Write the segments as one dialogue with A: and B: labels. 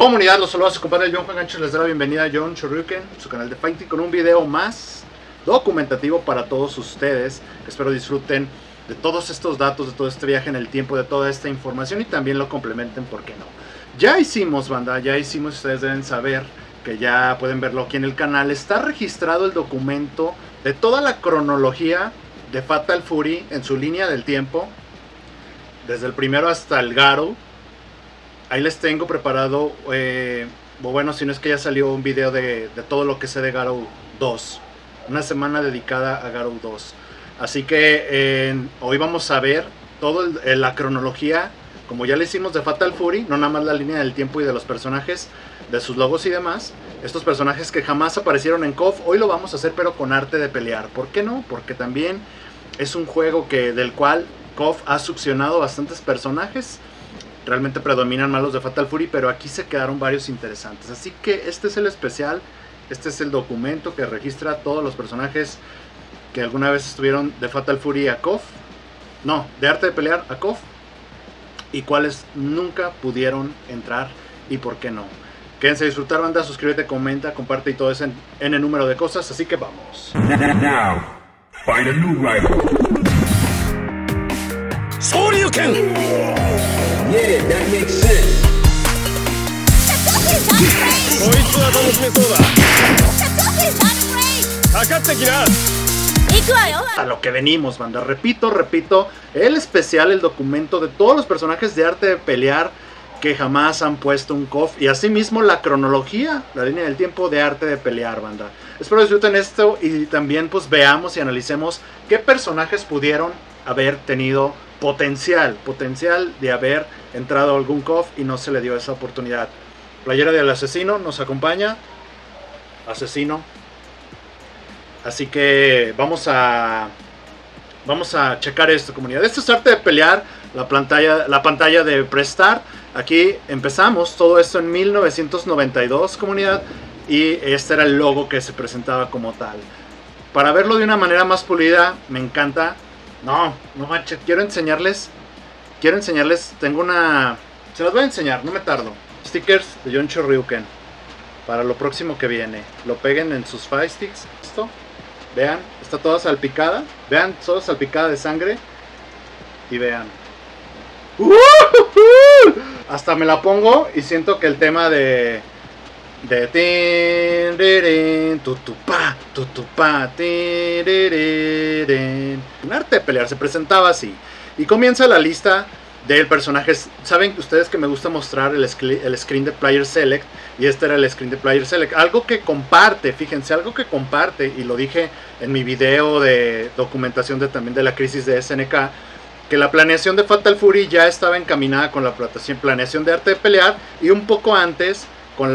A: Comunidad, los saludos a su compadre John Juan Gancho. Les da la bienvenida a John Shoryuken, su canal de Fighting, con un video más documentativo para todos ustedes. Espero disfruten de todos estos datos, de todo este viaje en el tiempo, de toda esta información y también lo complementen, ¿por qué no? Ya hicimos, banda, ya hicimos, ustedes deben saber que ya pueden verlo aquí en el canal. Está registrado el documento de toda la cronología de Fatal Fury en su línea del tiempo, desde el primero hasta el Garou. Ahí les tengo preparado, bueno, si no es que ya salió un video de todo lo que sé de Garou 2. Una semana dedicada a Garou 2. Así que hoy vamos a ver toda la cronología, como ya le hicimos de Fatal Fury, no nada más la línea del tiempo y de los personajes, de sus logos y demás. Estos personajes que jamás aparecieron en KOF, hoy lo vamos a hacer pero con arte de pelear. ¿Por qué no? Porque también es un juego del cual KOF ha succionado bastantes personajes. Realmente predominan más los de Fatal Fury, pero aquí se quedaron varios interesantes. Así que este es el especial, este es el documento que registra todos los personajes que alguna vez estuvieron de Fatal Fury a KOF. No, de arte de pelear a KOF. Y cuáles nunca pudieron entrar y por qué no. Quédense a disfrutar, banda, suscríbete, comenta, comparte y todo eso en el número de cosas. Así que vamos.
B: Now, find a new rival.
C: Shoryuken!
B: Yeah, that makes sense.
A: A lo que venimos, banda. Repito, el especial, el documento de todos los personajes de arte de pelear que jamás han puesto un KOF. Y asimismo la cronología, la línea del tiempo de arte de pelear, banda. Espero disfruten esto y también pues veamos y analicemos qué personajes pudieron haber tenido potencial de haber entrado a algún KOF y no se le dio esa oportunidad. Playera del asesino nos acompaña. Asesino. Así que vamos a checar esto, comunidad. Esto es arte de pelear, la pantalla de Prestart. Aquí empezamos todo esto en 1992, comunidad. Y este era el logo que se presentaba como tal. Para verlo de una manera más pulida, me encanta. No manches, quiero enseñarles, tengo una... Se las voy a enseñar, no me tardo. Stickers de John Shoryuken. Para lo próximo que viene. Lo peguen en sus Fight Sticks. Esto, vean, está toda salpicada. Vean, toda salpicada de sangre. Y vean. Hasta me la pongo y siento que el tema de tutupá, un arte de pelear se presentaba así. Y comienza la lista de personajes. Saben ustedes que me gusta mostrar el screen de Player Select. Y este era el screen de Player Select. Algo que comparte, fíjense, algo que comparte. Y lo dije en mi video de documentación también de la crisis de SNK. Que la planeación de Fatal Fury ya estaba encaminada con la planeación de arte de pelear. Y un poco antes con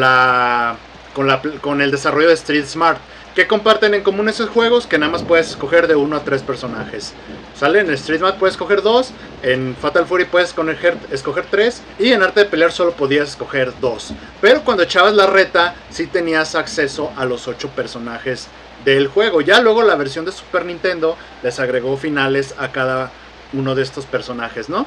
A: el desarrollo de Street Smart. ¿Qué comparten en común esos juegos? Que nada más puedes escoger de 1 a 3 personajes. ¿Sale? En Street Smart puedes escoger 2. En Fatal Fury puedes escoger 3. Y en arte de pelear solo podías escoger 2. Pero cuando echabas la reta, sí tenías acceso a los 8 personajes del juego. Ya luego la versión de Super Nintendo les agregó finales a cada uno de estos personajes, ¿no?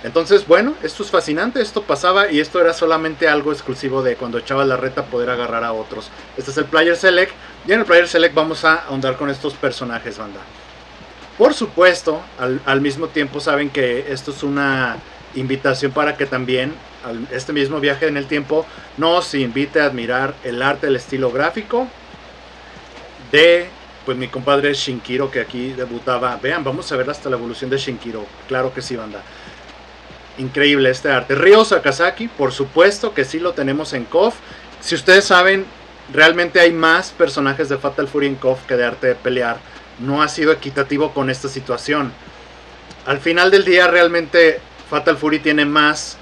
A: Entonces, bueno, esto es fascinante, esto pasaba y esto era solamente algo exclusivo de cuando echabas la reta poder agarrar a otros. Este es el Player Select y en el Player Select vamos a ahondar con estos personajes, banda. Por supuesto, al mismo tiempo saben que esto es una invitación para que también este mismo viaje en el tiempo nos invite a admirar el arte, el estilo gráfico de pues mi compadre Shinkiro, que aquí debutaba. Vean, vamos a ver hasta la evolución de Shinkiro, claro que sí, banda. Increíble este arte. Ryo Sakazaki, por supuesto que sí lo tenemos en KOF. Si ustedes saben, realmente hay más personajes de Fatal Fury en KOF que de arte de pelear. No ha sido equitativo con esta situación. Al final del día, realmente Fatal Fury tiene más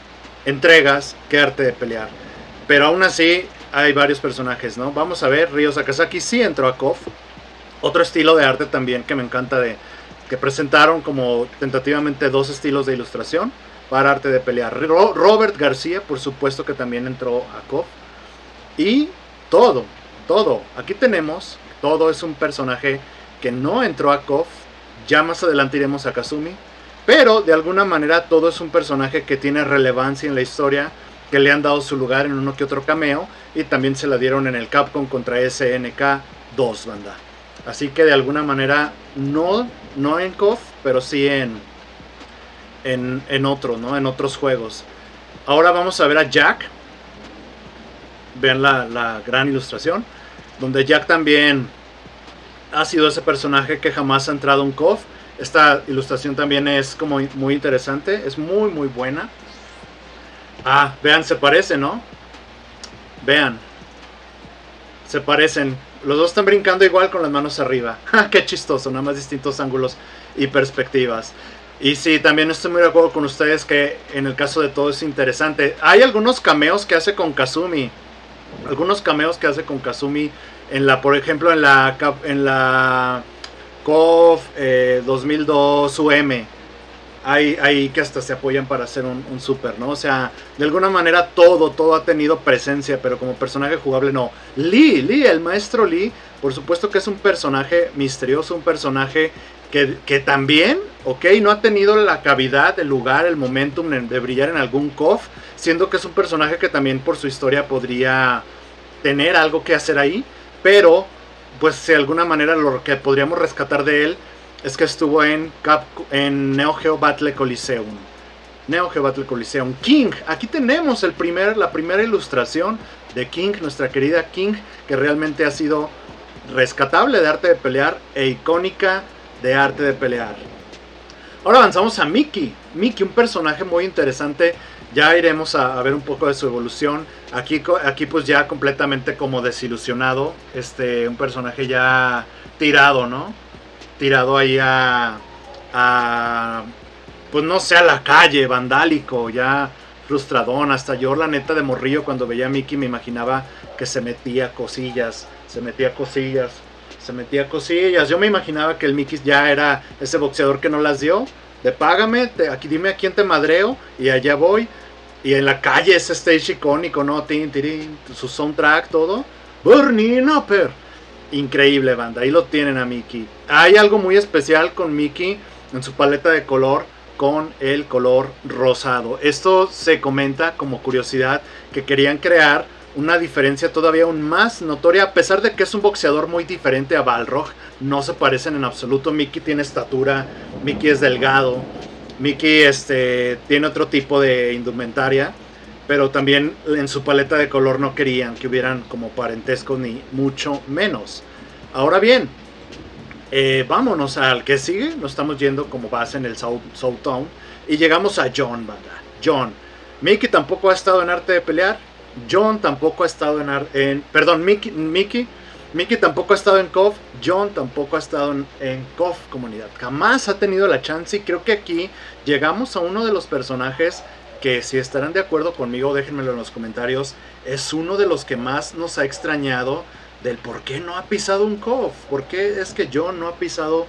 A: entregas que arte de pelear. Pero aún así, hay varios personajes, ¿no? Vamos a ver, Ryo Sakazaki sí entró a KOF. Otro estilo de arte también que me encanta que presentaron como tentativamente 2 estilos de ilustración para arte de pelear. Robert García, por supuesto que también entró a KOF. Y todo. Aquí tenemos, todo es un personaje que no entró a KOF. Ya más adelante iremos a Kazumi. Pero de alguna manera todo es un personaje que tiene relevancia en la historia que le han dado su lugar en uno que otro cameo, y también se la dieron en el Capcom contra SNK 2, banda. Así que de alguna manera, no en KOF, pero sí en otro, ¿no? En otros juegos. Ahora vamos a ver a Jack. Vean la gran ilustración, donde Jack también ha sido ese personaje que jamás ha entrado en KOF. Esta ilustración también es como muy interesante, es muy buena. Ah, vean, se parece, ¿no? Vean, se parecen. Los dos están brincando igual con las manos arriba. Qué chistoso, nada más distintos ángulos y perspectivas. Y sí, también estoy muy de acuerdo con ustedes que en el caso de todo es interesante. Hay algunos cameos que hace con Kazumi. Por ejemplo, en la KOF 2002 UM. Hay que hasta se apoyan para hacer un super, ¿no? O sea, de alguna manera todo ha tenido presencia, pero como personaje jugable no. Lee, el maestro Lee, por supuesto que es un personaje misterioso, un personaje que también, ok, no ha tenido la cavidad, el lugar, el momentum de brillar en algún KOF, siendo que es un personaje que también por su historia podría tener algo que hacer ahí, pero pues de alguna manera lo que podríamos rescatar de él es que estuvo en Neo Geo Battle Coliseum. King, aquí tenemos la primera ilustración de King, nuestra querida King, que realmente ha sido rescatable de arte de pelear e icónica de arte de pelear. Ahora avanzamos a Mickey, un personaje muy interesante. Ya iremos a ver un poco de su evolución. Aquí pues ya completamente como desilusionado. Un personaje ya tirado, ¿no? Tirado ahí pues no sé, a la calle, vandálico, ya frustradón. Hasta yo, la neta, de morrillo, cuando veía a Mickey me imaginaba que se metía cosillas. Yo me imaginaba que el Mickey ya era ese boxeador que no las dio, de págame, aquí dime a quién te madreo y allá voy. Y en la calle ese stage icónico, ¿no? Su soundtrack, todo. Burning Upper. Increíble, banda, ahí lo tienen a Mickey. Hay algo muy especial con Mickey en su paleta de color, con el color rosado. Esto se comenta como curiosidad, que querían crear una diferencia todavía aún más notoria, a pesar de que es un boxeador muy diferente a Balrog. No se parecen en absoluto. Mickey tiene estatura, Mickey es delgado, Mickey tiene otro tipo de indumentaria, pero también en su paleta de color no querían que hubieran como parentescos, ni mucho menos. Ahora bien, vámonos al que sigue. Nos estamos yendo como base en el South Town y llegamos a John, banda. John. Mickey tampoco ha estado en arte de pelear. John tampoco ha estado Mickey tampoco ha estado en KOF. John tampoco ha estado en KOF, comunidad. Jamás ha tenido la chance, y creo que aquí llegamos a uno de los personajes que, si estarán de acuerdo conmigo, déjenmelo en los comentarios, es uno de los que más nos ha extrañado del por qué no ha pisado un KOF. ¿Por qué es que John no ha pisado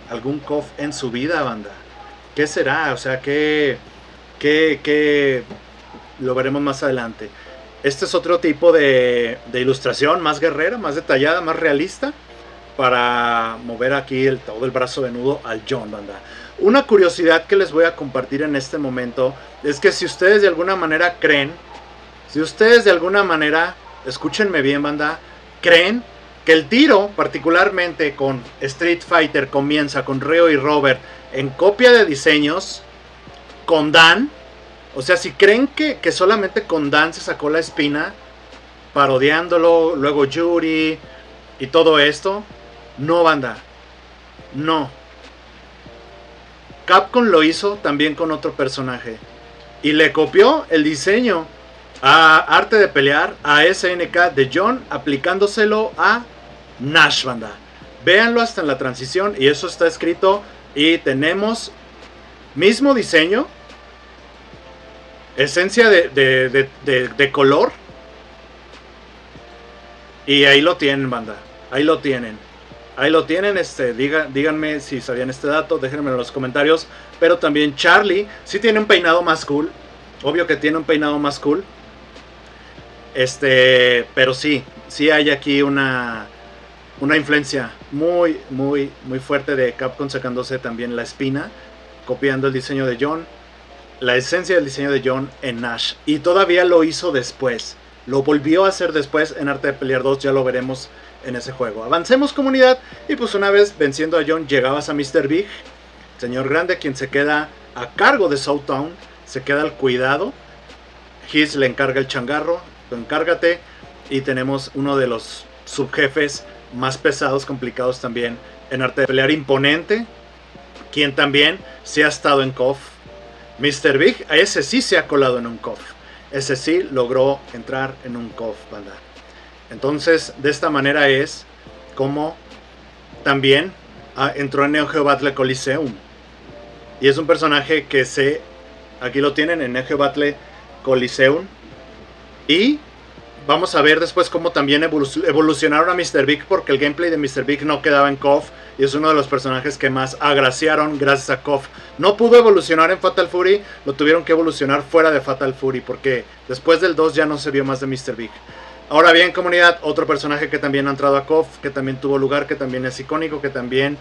A: algún KOF en su vida, banda? ¿Qué será? O sea, ¿qué lo veremos más adelante? Este es otro tipo de ilustración, más guerrera, más detallada, más realista, para mover aquí todo el brazo venudo al John, banda. Una curiosidad que les voy a compartir en este momento es que si ustedes de alguna manera escúchenme bien, banda, creen que el tiro, particularmente con Street Fighter, comienza con Ryo y Robert en copia de diseños con Dan. O sea, si creen que solamente con Dan se sacó la espina, parodiándolo, luego Yuri y todo esto, no, banda, no. Capcom lo hizo también con otro personaje y le copió el diseño a arte de pelear, a SNK de John, aplicándoselo a Nash, banda. Véanlo hasta en la transición, y eso está escrito, y tenemos mismo diseño, esencia de color, y ahí lo tienen, banda. Ahí lo tienen. Díganme si sabían este dato, déjenmelo en los comentarios. Pero también Charlie sí tiene un peinado más cool. Obvio que tiene un peinado más cool. Pero sí hay aquí una influencia muy fuerte de Capcom, sacándose también la espina, copiando el diseño de John la esencia del diseño de John en Nash. Y todavía lo hizo después. Lo volvió a hacer después en Arte de Pelear 2. Ya lo veremos en ese juego. Avancemos, comunidad. Y pues una vez venciendo a John, llegabas a Mr. Big, señor grande, quien se queda a cargo de Southtown. Se queda al cuidado. Hiss le encarga el changarro. Tú encárgate. Y tenemos uno de los subjefes más pesados, complicados también en Arte de Pelear, imponente, quien también se ha estado en KOF. Mr. Big, a ese sí se ha colado en un KOF. Ese sí logró entrar en un KOF, banda. Entonces, de esta manera es como también entró en Neo Geo Battle Coliseum. Y es un personaje que aquí lo tienen en Neo Geo Battle Coliseum. Y vamos a ver después cómo también evolucionaron a Mr. Big, porque el gameplay de Mr. Big no quedaba en KOF. Y es uno de los personajes que más agraciaron gracias a KOF. No pudo evolucionar en Fatal Fury, lo tuvieron que evolucionar fuera de Fatal Fury, porque después del 2 ya no se vio más de Mr. Big. Ahora bien, comunidad, otro personaje que también ha entrado a KOF, que también tuvo lugar, que también es icónico, que también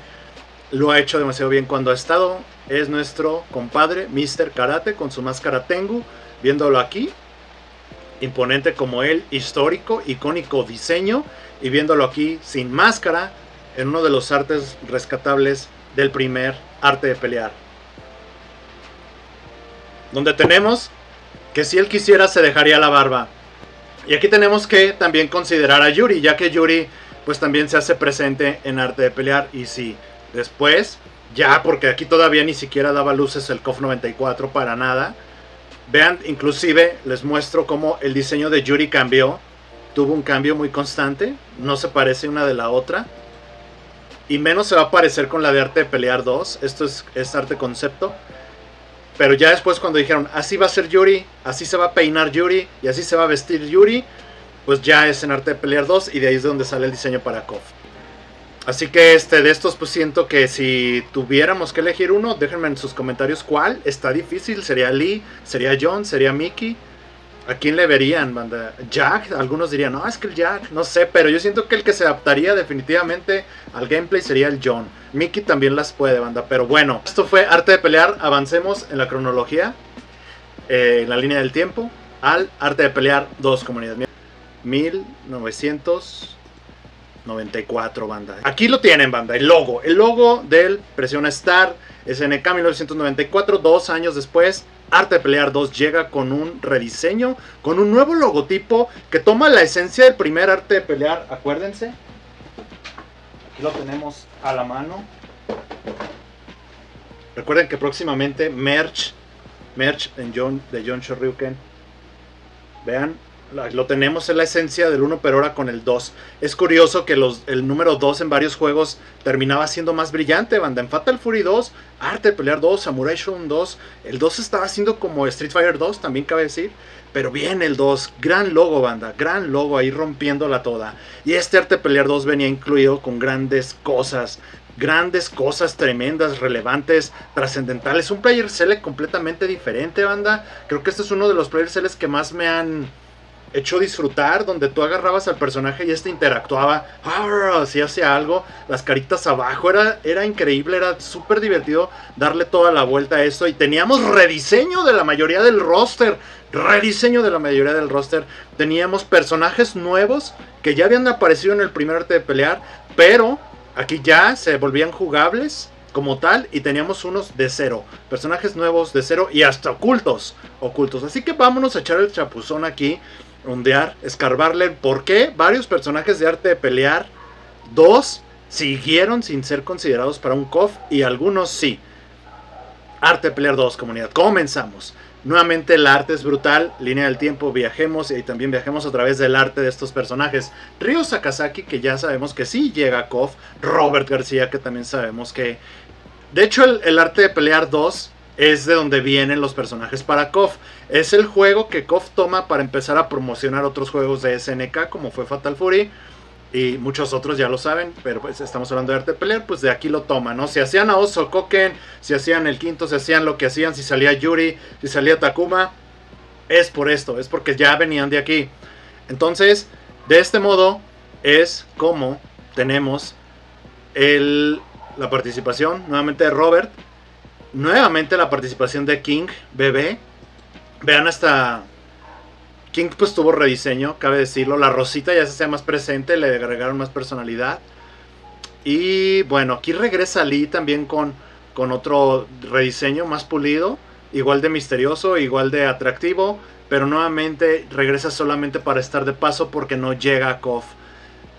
A: lo ha hecho demasiado bien cuando ha estado, es nuestro compadre Mr. Karate con su máscara Tengu, viéndolo aquí. Imponente como él, histórico, icónico diseño, y viéndolo aquí sin máscara en uno de los artes rescatables del primer Arte de Pelear, donde tenemos que si él quisiera se dejaría la barba. Y aquí tenemos que también considerar a Yuri, ya que Yuri pues también se hace presente en Arte de Pelear. Y sí, después ya, porque aquí todavía ni siquiera daba luces el KOF 94 para nada. Vean, inclusive les muestro cómo el diseño de Yuri cambió. Tuvo un cambio muy constante. No se parece una de la otra. Y menos se va a parecer con la de Arte de Pelear 2. Esto es arte concepto. Pero ya después cuando dijeron, así va a ser Yuri, así se va a peinar Yuri y así se va a vestir Yuri, pues ya es en Arte de Pelear 2 y de ahí es de donde sale el diseño para KOF. Así que de estos pues siento que si tuviéramos que elegir uno, déjenme en sus comentarios cuál. Está difícil, sería Lee, sería John, sería Mickey. ¿A quién le verían, banda? Jack, algunos dirían, no, es que el Jack, no sé, pero yo siento que el que se adaptaría definitivamente al gameplay sería el John. Mickey también las puede, banda, pero bueno. Esto fue Arte de Pelear, avancemos en la cronología, en la línea del tiempo, al Arte de Pelear 2, comunidad. 1994, banda. Aquí lo tienen, banda, el logo del Presiona Star, SNK 1994, 2 años después. Arte de Pelear 2 llega con un rediseño, con un nuevo logotipo que toma la esencia del primer Arte de Pelear, acuérdense. Aquí lo tenemos a la mano. Recuerden que próximamente merch de John Shoryuken. Vean, lo tenemos en la esencia del 1, pero ahora con el 2. Es curioso que el número 2 en varios juegos terminaba siendo más brillante, banda. En Fatal Fury 2, Arte de Pelear 2, Samurai Shodown 2, el 2 estaba siendo como Street Fighter 2, también cabe decir. Pero bien el 2, gran logo, banda, gran logo ahí rompiéndola toda. Y este Arte de Pelear 2 venía incluido con grandes cosas tremendas, relevantes, trascendentales. Un Player Select completamente diferente, banda. Creo que este es uno de los Player Selects que más me han hecho disfrutar, donde tú agarrabas al personaje y este interactuaba, si hacía algo, las caritas abajo, era increíble, era súper divertido darle toda la vuelta a eso. Y teníamos rediseño de la mayoría del roster, teníamos personajes nuevos que ya habían aparecido en el primer Arte de Pelear, pero aquí ya se volvían jugables como tal, y teníamos unos de cero, personajes nuevos de cero y hasta ocultos. Así que vámonos a echar el chapuzón aquí, rondear, escarbarle por qué varios personajes de Arte de Pelear 2 siguieron sin ser considerados para un KOF y algunos sí. Arte de Pelear 2, comunidad, comenzamos. Nuevamente el arte es brutal, línea del tiempo, viajemos y también viajemos a través del arte de estos personajes. Ryo Sakazaki, que ya sabemos que sí llega a KOF, Robert García, que también sabemos que... De hecho el Arte de Pelear 2 es de donde vienen los personajes para KOF. Es el juego que KOF toma para empezar a promocionar otros juegos de SNK, como fue Fatal Fury. Y muchos otros ya lo saben, pero pues estamos hablando de Arte de Pelear, pues de aquí lo toman, ¿no? Si hacían a Oso Koken, si hacían el quinto, si hacían lo que hacían, si salía Yuri, si salía Takuma, es por esto, es porque ya venían de aquí. Entonces, de este modo es como tenemos la participación nuevamente de Robert. Nuevamente la participación de King, bebé. Vean, hasta King pues tuvo rediseño, cabe decirlo. La Rosita ya se hacía más presente, le agregaron más personalidad. Y bueno, aquí regresa Lee también con otro rediseño más pulido. Igual de misterioso, igual de atractivo. Pero nuevamente regresa solamente para estar de paso porque no llega a KOF.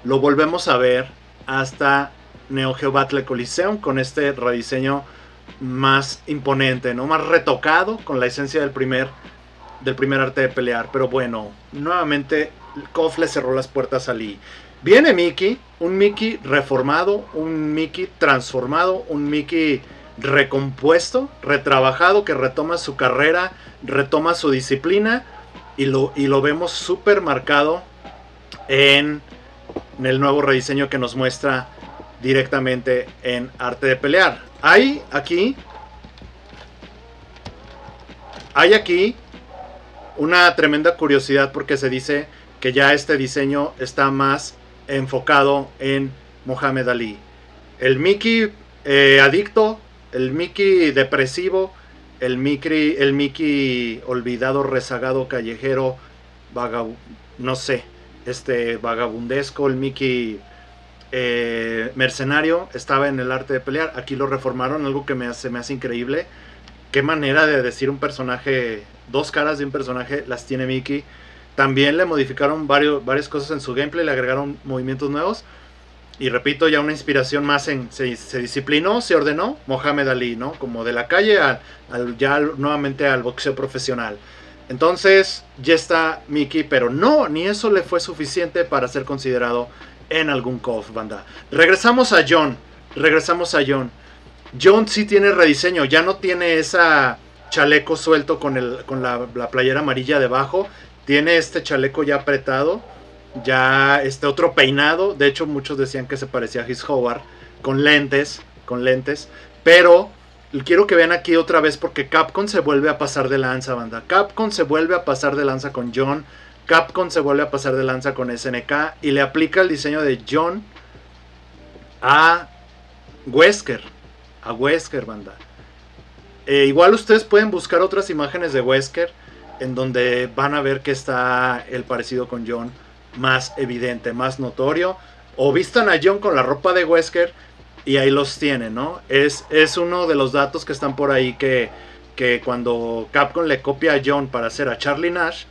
A: Lo volvemos a ver hasta Neo Geo Battle Coliseum con este rediseño más imponente, ¿no? Más retocado con la esencia del primer arte de pelear. Pero bueno, nuevamente KOF le cerró las puertas a Lee. Viene Mickey, un Mickey reformado, un Mickey transformado, un Mickey recompuesto, retrabajado, que retoma su carrera, retoma su disciplina y lo vemos súper marcado en el nuevo rediseño que nos muestra directamente en arte de pelear. Hay aquí una tremenda curiosidad porque se dice que ya este diseño está más enfocado en Muhammad Ali. El Mickey adicto, el Mickey depresivo, el Mickey olvidado, rezagado, callejero, no sé, vagabundesco, el Mickey mercenario, estaba en el arte de pelear. Aquí lo reformaron, algo que me hace increíble. Qué manera de decir un personaje, dos caras de un personaje las tiene Mickey. También le modificaron varias cosas en su gameplay, le agregaron movimientos nuevos. Y repito, ya una inspiración más se disciplinó, se ordenó Muhammad Ali, ¿no? Como de la calle ya nuevamente al boxeo profesional. Entonces ya está Mickey, pero no, ni eso le fue suficiente para ser considerado en algún KOF, banda. Regresamos a John. John sí tiene rediseño, ya no tiene esa chaleco suelto con la playera amarilla debajo. Tiene este chaleco ya apretado, ya otro peinado. De hecho muchos decían que se parecía a His Howard, con lentes. Pero quiero que vean aquí otra vez porque Capcom se vuelve a pasar de lanza, banda. Capcom se vuelve a pasar de lanza con John. Capcom se vuelve a pasar de lanza con SNK y le aplica el diseño de John a Wesker. Banda. Igual ustedes pueden buscar otras imágenes de Wesker en donde van a ver que está el parecido con John más evidente, más notorio. O vistan a John con la ropa de Wesker y ahí los tienen, ¿no? Es uno de los datos que están por ahí que cuando Capcom le copia a John para hacer a Charlie Nash,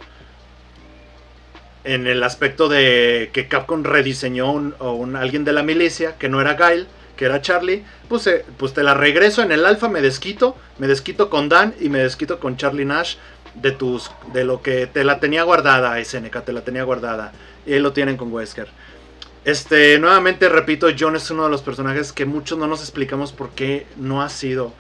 A: en el aspecto de que Capcom rediseñó alguien de la milicia, que no era Guile, que era Charlie, pues te la regreso en el alfa, me desquito con Dan y me desquito con Charlie Nash de lo que te la tenía guardada, SNK, te la tenía guardada. Y ahí lo tienen con Wesker. Nuevamente repito, John es uno de los personajes que muchos no nos explicamos por qué no ha sido.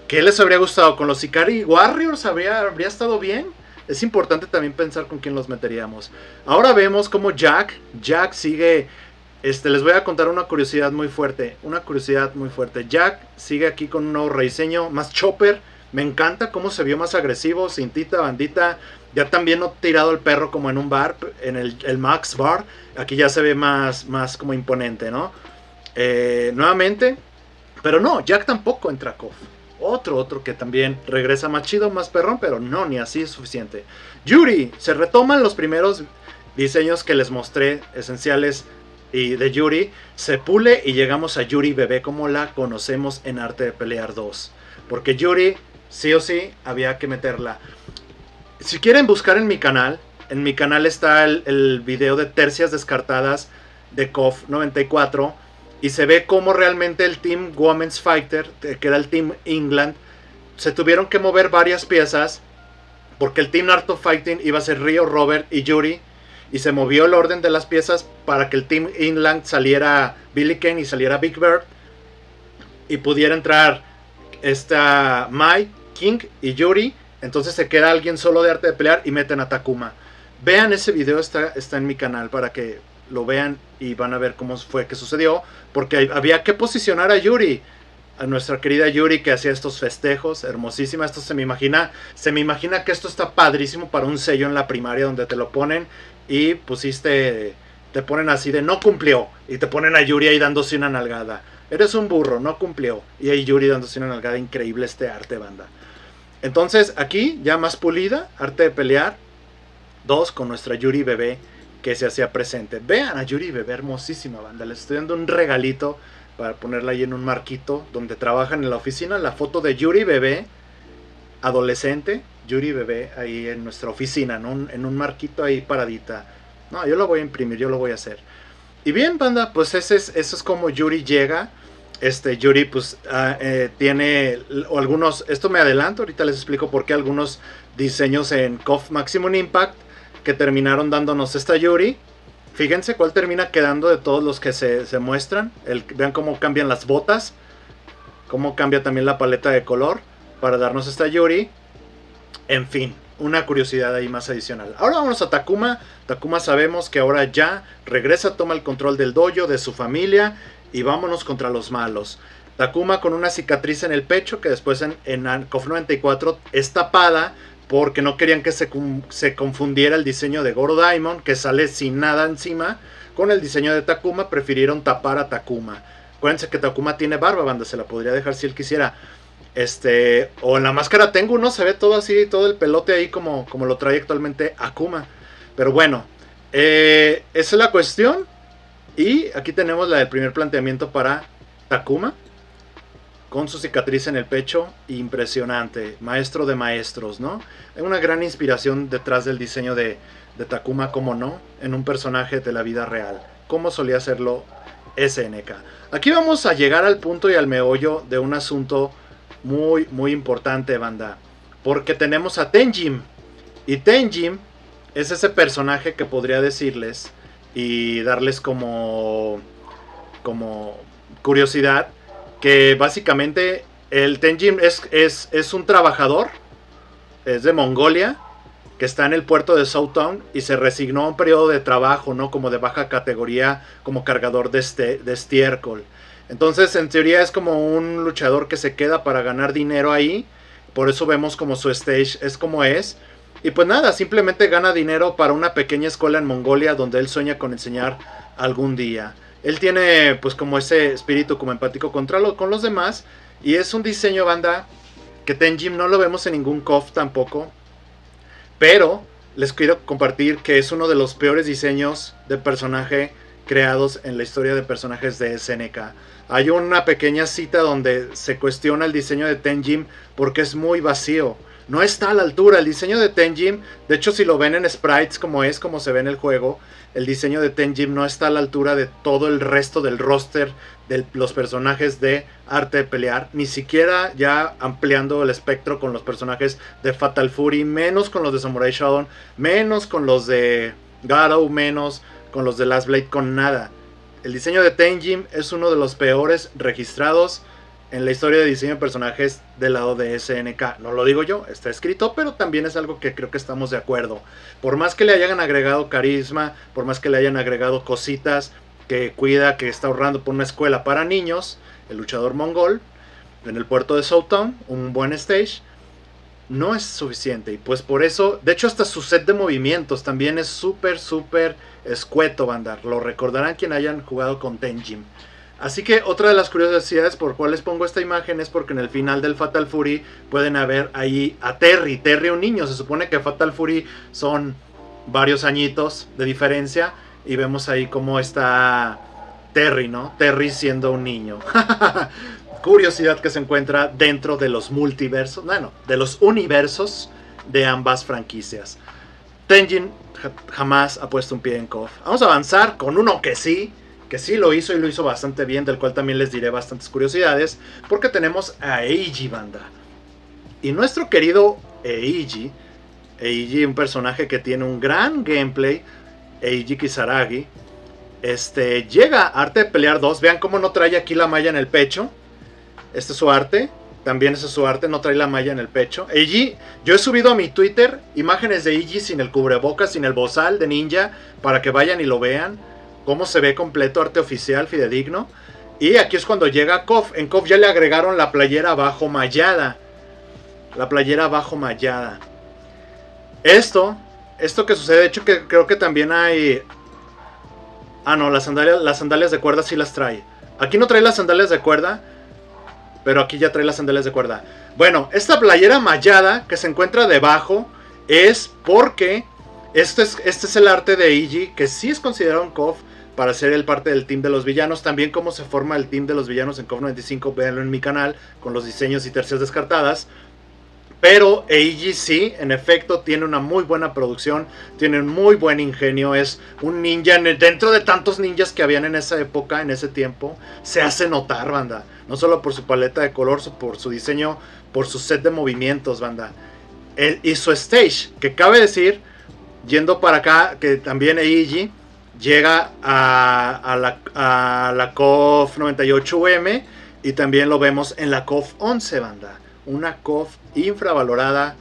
A: ¿Qué les habría gustado? ¿Con los Ikari Warriors habría estado bien? Es importante también pensar con quién los meteríamos. Ahora vemos cómo Jack sigue. Les voy a contar una curiosidad muy fuerte. Jack sigue aquí con un nuevo rediseño, más chopper. Me encanta cómo se vio más agresivo, cintita, bandita. Ya también no tirado el perro como en un bar, en el Max Bar. Aquí ya se ve más como imponente, ¿no? Nuevamente. Pero no, Jack tampoco entra a KOF. Otro que también regresa más chido, más perrón, pero no, ni así es suficiente. Yuri, se retoman los primeros diseños que les mostré, esenciales y de Yuri. Se pule y llegamos a Yuri bebé como la conocemos en Arte de Pelear 2. Porque Yuri, sí o sí, había que meterla. Si quieren buscar en mi canal está el video de tercias descartadas de KOF 94. Y se ve cómo realmente el Team Women's Fighter, que era el Team England, se tuvieron que mover varias piezas. Porque el Team Art of Fighting iba a ser Ryo, Robert y Yuri. Y se movió el orden de las piezas para que el Team England saliera Billy Kane y saliera Big Bird. Y pudiera entrar Mai, King y Yuri. Entonces se queda alguien solo de Arte de Pelear y meten a Takuma. Vean ese video, está en mi canal para que lo vean y van a ver cómo fue que sucedió. Porque había que posicionar a Yuri, a nuestra querida Yuri, que hacía estos festejos, hermosísima. Esto se me imagina que esto está padrísimo para un sello en la primaria donde te lo ponen y te ponen así de no cumplió y te ponen a Yuri ahí dándose una nalgada. eres un burro, no cumplió. Y ahí Yuri dándose una nalgada increíble este arte, banda. Entonces aquí ya más pulida, arte de pelear. 2 con nuestra Yuri bebé que se hacía presente. Vean a Yuri bebé, hermosísima, banda. Les estoy dando un regalito para ponerla ahí en un marquito donde trabajan en la oficina. La foto de Yuri bebé, adolescente, Yuri bebé ahí en nuestra oficina, ¿no? En un marquito ahí paradita. No, yo lo voy a imprimir, yo lo voy a hacer. Y bien, banda, pues eso es como Yuri llega. Yuri pues tiene algunos, esto me adelanto, ahorita les explico por qué algunos diseños en KOF Maximum Impact que terminaron dándonos esta Yuri. Fíjense cuál termina quedando de todos los que se muestran. Vean cómo cambian las botas, cómo cambia también la paleta de color para darnos esta Yuri. En fin, una curiosidad ahí más adicional. Ahora vamos a Takuma. Takuma sabemos que ahora ya regresa, toma el control del dojo, de su familia, y vámonos contra los malos. Takuma con una cicatriz en el pecho que después en KOF 94 es tapada porque no querían que se confundiera el diseño de Goro Daimon, que sale sin nada encima, con el diseño de Takuma. Prefirieron tapar a Takuma. Acuérdense que Takuma tiene barba, banda, se la podría dejar si él quisiera. O en la máscara Tengu, ¿no? Se ve todo así, todo el pelote ahí como lo trae actualmente Akuma. Pero bueno, esa es la cuestión. Y aquí tenemos la del primer planteamiento para Takuma, con su cicatriz en el pecho, impresionante, maestro de maestros, ¿no? Hay una gran inspiración detrás del diseño de Takuma, como no, en un personaje de la vida real, como solía hacerlo SNK. Aquí vamos a llegar al punto y al meollo de un asunto muy, muy importante, banda, porque tenemos a Tenjin, y Tenjin es ese personaje que podría decirles y darles como curiosidad, que básicamente el Tenjin es un trabajador, es de Mongolia, que está en el puerto de Southtown y se resignó a un periodo de trabajo, ¿no? Como de baja categoría, como cargador de estiércol. Entonces, en teoría es como un luchador que se queda para ganar dinero ahí. Por eso vemos como su stage es como es. Y pues nada, simplemente gana dinero para una pequeña escuela en Mongolia donde él sueña con enseñar algún día. Él tiene pues como ese espíritu como empático con los demás. Y es un diseño, banda, que Tenjin no lo vemos en ningún KOF tampoco. Pero les quiero compartir que es uno de los peores diseños de personaje creados en la historia de personajes de SNK. Hay una pequeña cita donde se cuestiona el diseño de Tenjin porque es muy vacío. No está a la altura. El diseño de Tenjin, de hecho si lo ven en sprites como se ve en el juego, el diseño de Tenjin no está a la altura de todo el resto del roster de los personajes de arte de pelear. Ni siquiera ya ampliando el espectro con los personajes de Fatal Fury, menos con los de Samurai Shodown, menos con los de Garou, menos con los de Last Blade, con nada. El diseño de Tenjin es uno de los peores registrados en la historia de diseño de personajes del lado de SNK. No lo digo yo, está escrito, pero también es algo que creo que estamos de acuerdo. Por más que le hayan agregado carisma, por más que le hayan agregado cositas, que cuida, que está ahorrando por una escuela para niños, el luchador mongol, en el puerto de Southtown, un buen stage, no es suficiente. Y pues por eso, de hecho hasta su set de movimientos también es súper escueto, banda. Lo recordarán quien hayan jugado con Tenjin. Así que otra de las curiosidades por cuales pongo esta imagen es porque en el final del Fatal Fury pueden ver ahí a Terry, un niño. Se supone que Fatal Fury son varios añitos de diferencia y vemos ahí cómo está Terry, ¿no? Terry siendo un niño. Curiosidad que se encuentra dentro de los multiversos, bueno, de los universos de ambas franquicias. Tenjin jamás ha puesto un pie en KOF. Vamos a avanzar con uno que sí lo hizo y lo hizo bastante bien, del cual también les diré bastantes curiosidades, porque tenemos a Eiji, banda. Y nuestro querido Eiji, un personaje que tiene un gran gameplay, Eiji Kisaragi, llega a Arte de Pelear 2, vean cómo no trae aquí la malla en el pecho. Este es su arte, también ese es su arte, no trae la malla en el pecho. Eiji, yo he subido a mi Twitter imágenes de Eiji sin el cubrebocas, sin el bozal de ninja, para que vayan y lo vean. Cómo se ve completo, arte oficial, fidedigno. Y aquí es cuando llega KOF. En KOF ya le agregaron la playera abajo mallada. La playera abajo mallada. Esto que sucede, de hecho que creo que también hay... Ah, no, las sandalias de cuerda sí las trae. Aquí no trae las sandalias de cuerda, pero aquí ya trae las sandalias de cuerda. Bueno, esta playera mallada que se encuentra debajo es porque este es el arte de Eiji, que sí es considerado un KOF para ser el parte del team de los villanos. También cómo se forma el team de los villanos en KOF 95, véanlo en mi canal, con los diseños y tercias descartadas. Pero Eiji sí, en efecto, tiene una muy buena producción, tiene un muy buen ingenio, es un ninja, dentro de tantos ninjas que habían en esa época, en ese tiempo, se hace notar, banda. No solo por su paleta de color, por su diseño, por su set de movimientos, banda. Y su stage, que cabe decir, yendo para acá, que también Eiji llega a la KOF 98M y también lo vemos en la KOF 11, banda. Una KOF infravalorada,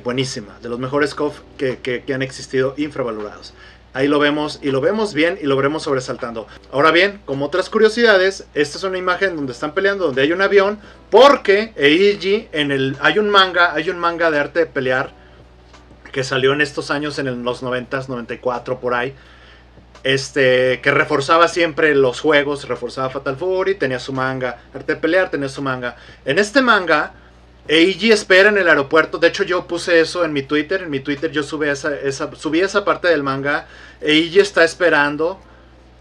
A: buenísima, de los mejores KOF que han existido, infravalorados. Ahí lo vemos y lo vemos bien y lo veremos sobresaltando. Ahora bien, como otras curiosidades, esta es una imagen donde están peleando, donde hay un avión, porque Eiji hay un manga de arte de pelear que salió en estos años, en los 90s, 94 por ahí. Que reforzaba siempre los juegos, reforzaba Fatal Fury, tenía su manga, arte de pelear, tenía su manga. En este manga, Eiji espera en el aeropuerto. De hecho, yo puse eso en mi Twitter yo subí esa parte del manga. Eiji está esperando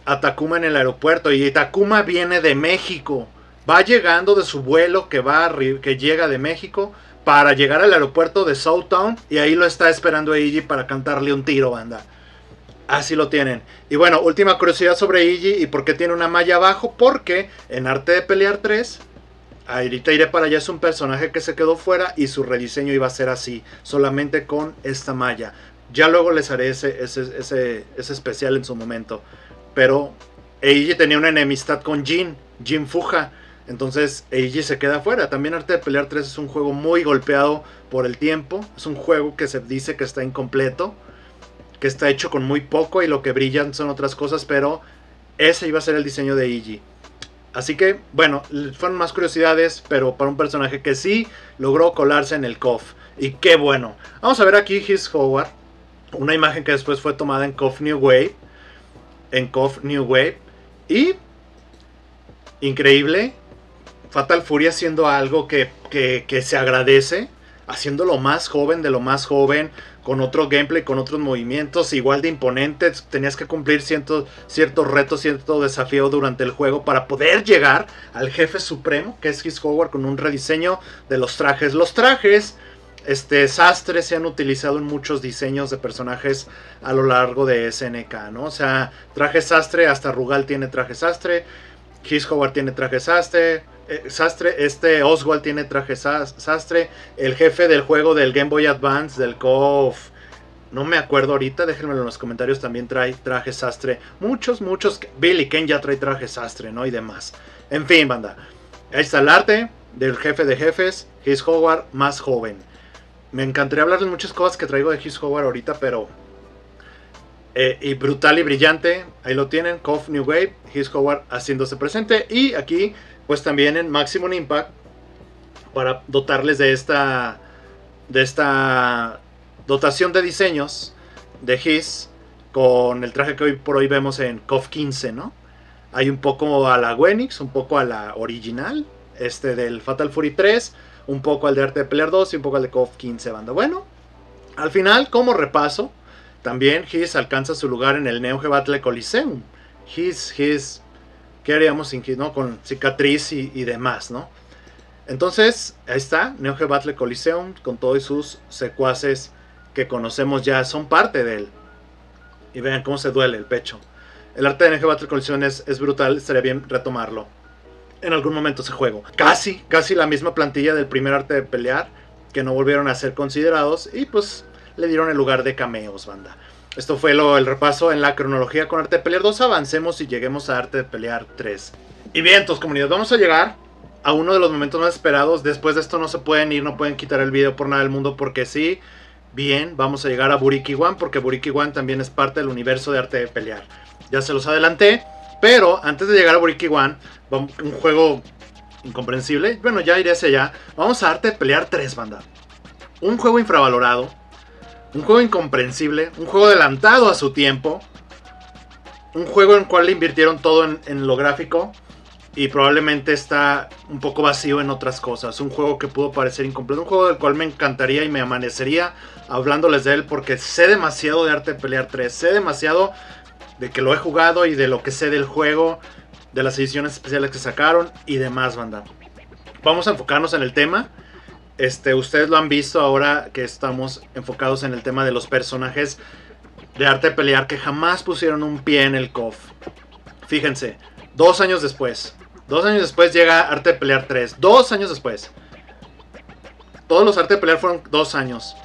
A: a Takuma en el aeropuerto, y Takuma viene de México, va llegando de su vuelo que llega de México para llegar al aeropuerto de Southtown, y ahí lo está esperando Eiji para cantarle un tiro, banda. Así lo tienen. Y bueno, última curiosidad sobre Eiji y por qué tiene una malla abajo. Porque en Arte de Pelear 3, ahorita iré para allá, es un personaje que se quedó fuera y su rediseño iba a ser así, solamente con esta malla. Ya luego les haré ese especial en su momento. Pero Eiji tenía una enemistad con Jin Fuja. Entonces Eiji se queda fuera. También Arte de Pelear 3 es un juego muy golpeado por el tiempo. Es un juego que se dice que está incompleto, que está hecho con muy poco y lo que brillan son otras cosas, pero ese iba a ser el diseño de Eiji. Así que, bueno, fueron más curiosidades, pero para un personaje que sí logró colarse en el KOF. Y qué bueno. Vamos a ver aquí His Howard, una imagen que después fue tomada en KOF New Wave. Y increíble, Fatal Fury haciendo algo que se agradece, haciéndolo más joven de lo más joven, con otro gameplay, con otros movimientos, igual de imponentes. Tenías que cumplir ciertos retos, cierto desafío durante el juego para poder llegar al jefe supremo, que es His Howard, con un rediseño de los trajes. Los trajes sastre se han utilizado en muchos diseños de personajes a lo largo de SNK, ¿no? O sea, traje sastre, hasta Rugal tiene traje sastre, His Howard tiene traje sastre, Oswald tiene traje sastre, el jefe del juego del Game Boy Advance, del KOF, no me acuerdo ahorita, déjenmelo en los comentarios, también trae traje sastre. Muchos, Billy Ken ya trae traje sastre, ¿no? Y demás. En fin, banda, ahí está el arte del jefe de jefes, His Howard más joven. Me encantaría hablarles muchas cosas que traigo de His Howard ahorita, pero... y brutal y brillante, ahí lo tienen, KOF New Wave, His Howard haciéndose presente. Y aquí, pues también en Maximum Impact, para dotarles de esta dotación de diseños de His, con el traje que hoy por hoy vemos en KOF 15, ¿no? Hay un poco a la Wenix, un poco a la original, del Fatal Fury 3, un poco al de Arte de Pelear 2 y un poco al de KOF 15, banda. Bueno, al final, como repaso, también His alcanza su lugar en el Neo Geo Battle Coliseum. His, ¿qué haríamos sin His, no? Con cicatriz y demás, ¿no? Entonces, ahí está, Neo Geo Battle Coliseum, con todos sus secuaces que conocemos ya, son parte de él. Y vean cómo se duele el pecho. El arte de Neo Geo Battle Coliseum es brutal, estaría bien retomarlo en algún momento ese juego. Casi la misma plantilla del primer Arte de Pelear, que no volvieron a ser considerados, y pues le dieron el lugar de cameos, banda. Esto fue el repaso en la cronología con Arte de Pelear 2. Avancemos y lleguemos a Arte de Pelear 3. Y bien, entonces, comunidad, vamos a llegar a uno de los momentos más esperados. Después de esto no se pueden ir, no pueden quitar el video por nada del mundo, porque sí. Bien, vamos a llegar a Buriki One, porque Buriki One también es parte del universo de Arte de Pelear. Ya se los adelanté, pero antes de llegar a Buriki One, un juego incomprensible. Bueno, ya iré hacia allá. Vamos a Arte de Pelear 3, banda. Un juego infravalorado, un juego incomprensible, un juego adelantado a su tiempo, un juego en el cual le invirtieron todo en lo gráfico, y probablemente está un poco vacío en otras cosas. Un juego que pudo parecer incompleto, un juego del cual me encantaría y me amanecería hablándoles de él, porque sé demasiado de Arte de Pelear 3, sé demasiado de que lo he jugado y de lo que sé del juego, de las ediciones especiales que sacaron y demás, banda. Vamos a enfocarnos en el tema. Ustedes lo han visto ahora que estamos enfocados en el tema de los personajes de Arte de Pelear que jamás pusieron un pie en el KOF. Fíjense, 2 años después. 2 años después llega Arte de Pelear 3. 2 años después. Todos los Arte de Pelear fueron 2 años.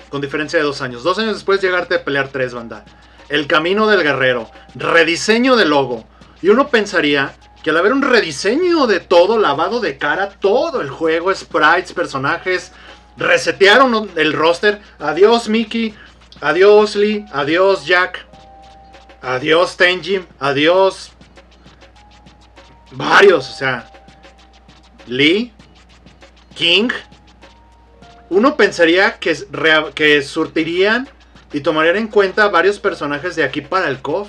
A: Con diferencia de 2 años. 2 años después llega Arte de Pelear 3, banda. El camino del guerrero. Rediseño de logo. Y uno pensaría que al haber un rediseño de todo, lavado de cara, todo el juego, sprites, personajes, resetearon el roster. Adiós Mickey, adiós Lee, adiós Jack, adiós Tenjin, adiós varios, o sea, Lee, King. Uno pensaría que surtirían y tomarían en cuenta varios personajes de aquí para el KOF.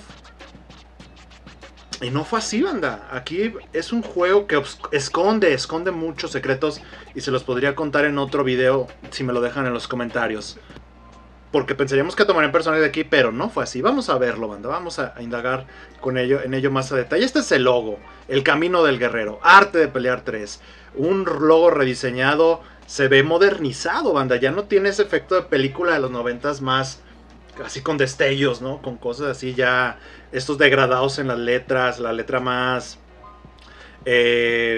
A: Y no fue así, banda. Aquí es un juego que esconde muchos secretos y se los podría contar en otro video si me lo dejan en los comentarios. Porque pensaríamos que tomarían personajes de aquí, pero no fue así. Vamos a verlo, banda. Vamos a indagar en ello más a detalle. Este es el logo, el camino del guerrero, Arte de Pelear 3. Un logo rediseñado, se ve modernizado, banda. Ya no tiene ese efecto de película de los 90s más así con destellos, ¿no? Con cosas así ya, estos degradados en las letras, la letra más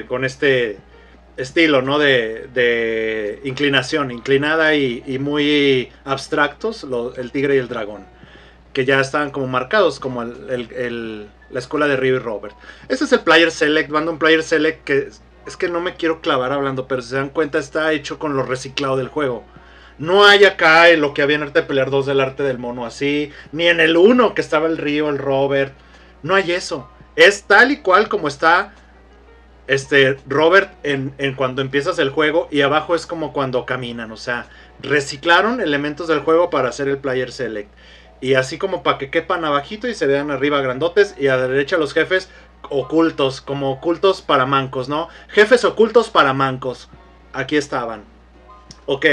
A: con este estilo, ¿no? De inclinación, inclinada y muy abstractos, el tigre y el dragón, que ya estaban como marcados como la escuela de Ryu y Robert. Este es el Player Select, banda, un Player Select que es que no me quiero clavar hablando, pero si se dan cuenta está hecho con lo reciclado del juego. No hay acá lo que había en Arte de Pelear 2 del arte del mono así, ni en el 1 que estaba el Ryu, el Robert. No hay eso. Es tal y cual como está Robert en cuando empiezas el juego, y abajo es como cuando caminan. O sea, reciclaron elementos del juego para hacer el Player Select. Y así como para que quepan abajito y se vean arriba grandotes, y a la derecha los jefes ocultos, como ocultos para mancos, ¿no? Jefes ocultos para mancos. Aquí estaban. Ok.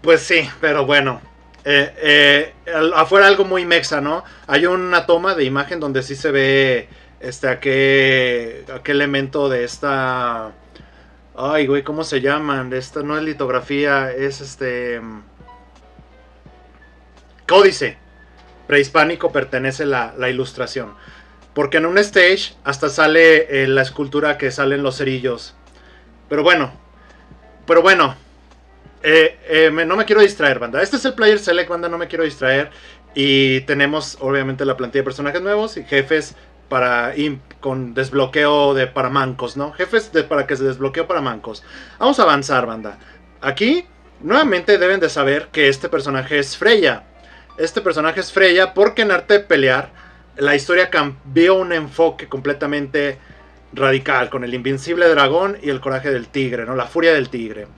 A: Pues sí, pero bueno, afuera algo muy mexa, ¿no? Hay una toma de imagen donde sí se ve aquel elemento de esta... Ay, güey, ¿cómo se llaman? De esta no es litografía, es códice prehispánico pertenece la ilustración. Porque en un stage hasta sale la escultura que salen los cerillos. Pero bueno. No me quiero distraer, banda. Este es el Player Select, banda, no me quiero distraer. Y tenemos obviamente la plantilla de personajes nuevos y jefes con desbloqueo para mancos, ¿no? Jefes para que se desbloqueo para mancos. Vamos a avanzar, banda. Aquí nuevamente deben de saber que este personaje es Freya. Este personaje es Freya porque en Arte de Pelear la historia cambió un enfoque completamente radical con el invencible dragón y el coraje del tigre, ¿no? La furia del tigre.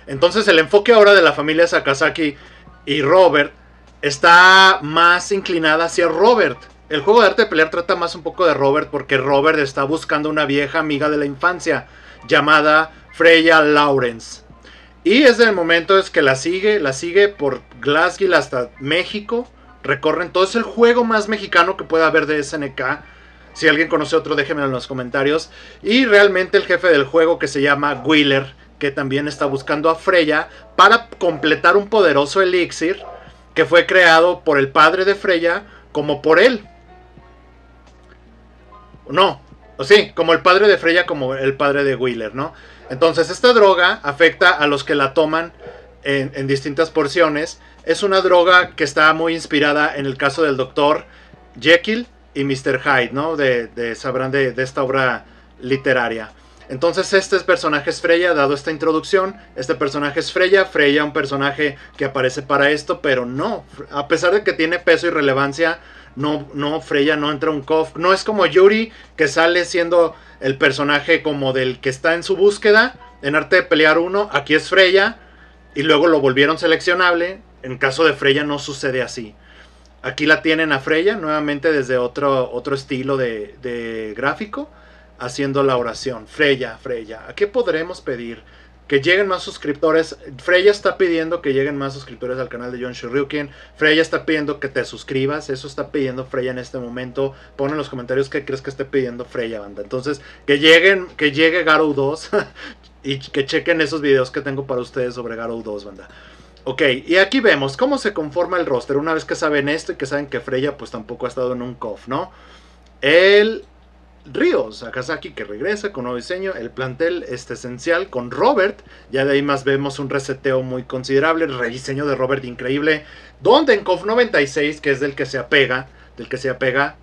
A: Entonces el enfoque ahora de la familia Sakazaki y Robert está más inclinada hacia Robert. El juego de Arte de Pelear trata más un poco de Robert porque Robert está buscando una vieja amiga de la infancia llamada Freya Lawrence. Y es el momento es que la sigue por Glasgow hasta México. Recorren todo, es el juego más mexicano que pueda haber de SNK. Si alguien conoce otro, déjenmelo en los comentarios. Y realmente el jefe del juego, que se llama Wheeler, que también está buscando a Freya para completar un poderoso elixir que fue creado por el padre de Freya como por él. No, o sí, como el padre de Freya como el padre de Wheeler, ¿no? Entonces esta droga afecta a los que la toman en distintas porciones. Es una droga que está muy inspirada en el caso del Dr. Jekyll y Mr. Hyde, ¿no? Sabrán de esta obra literaria. Entonces este personaje es Freya, dado esta introducción. Este personaje es Freya, un personaje que aparece para esto, pero no, a pesar de que tiene peso y relevancia, no, Freya no entra a un KOF. No es como Yuri, que sale siendo el personaje como del que está en su búsqueda en Arte de Pelear 1. Aquí es Freya y luego lo volvieron seleccionable. En caso de Freya no sucede así. Aquí la tienen a Freya nuevamente desde otro estilo de gráfico. haciendo la oración. Freya, ¿a qué podremos pedir? Que lleguen más suscriptores. Freya está pidiendo que lleguen más suscriptores al canal de John Shoryuken. Freya está pidiendo que te suscribas. Eso está pidiendo Freya en este momento. Pon en los comentarios qué crees que esté pidiendo Freya, banda. Entonces, que llegue Garou 2 y que chequen esos videos que tengo para ustedes sobre Garou 2, banda. Ok, y aquí vemos cómo se conforma el roster. Una vez que saben esto y que saben que Freya pues tampoco ha estado en un KOF, ¿no? El Ryo Sakazaki que regresa con nuevo diseño. El plantel esencial con Robert. Ya de ahí más vemos un reseteo muy considerable. El rediseño de Robert increíble. Donde en KOF 96, que es del que se apega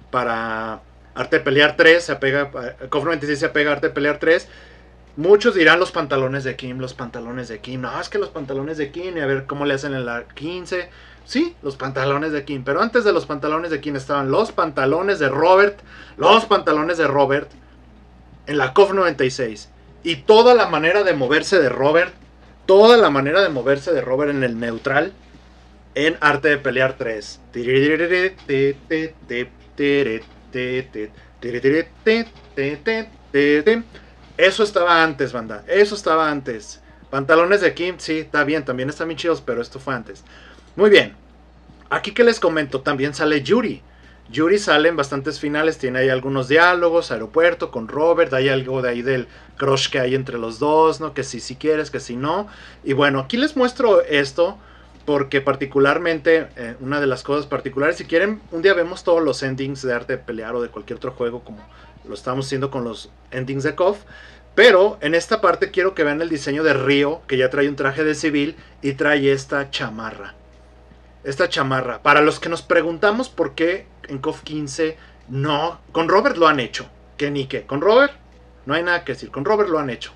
A: para Arte de Pelear 3, KOF 96 se apega a Arte de Pelear 3. Muchos dirán los pantalones de Kim. No, es que los pantalones de Kim, y a ver cómo le hacen en la 15. Sí, los pantalones de Kim. Pero antes de los pantalones de Kim estaban los pantalones de Robert. En la KOF 96. Y toda la manera de moverse de Robert. En el neutral. En Arte de Pelear 3. Eso estaba antes, banda. Pantalones de Kim, sí, está bien. También están bien chidos, pero esto fue antes. Muy bien. Aquí que les comento, también sale Yuri. Yuri sale en bastantes finales. Tiene ahí algunos diálogos. Aeropuerto con Robert. Hay algo de ahí del crush que hay entre los dos, ¿no? Que si quieres, que si no. Y bueno, aquí les muestro esto. Porque particularmente, una de las cosas particulares, si quieren, un día vemos todos los endings de Arte de Pelear o de cualquier otro juego, como lo estamos haciendo con los endings de KOF. Pero en esta parte quiero que vean el diseño de Ryo, que ya trae un traje de civil y trae esta chamarra. Para los que nos preguntamos por qué en KOF 15 no, con Robert lo han hecho. Con Robert no hay nada que decir, con Robert lo han hecho.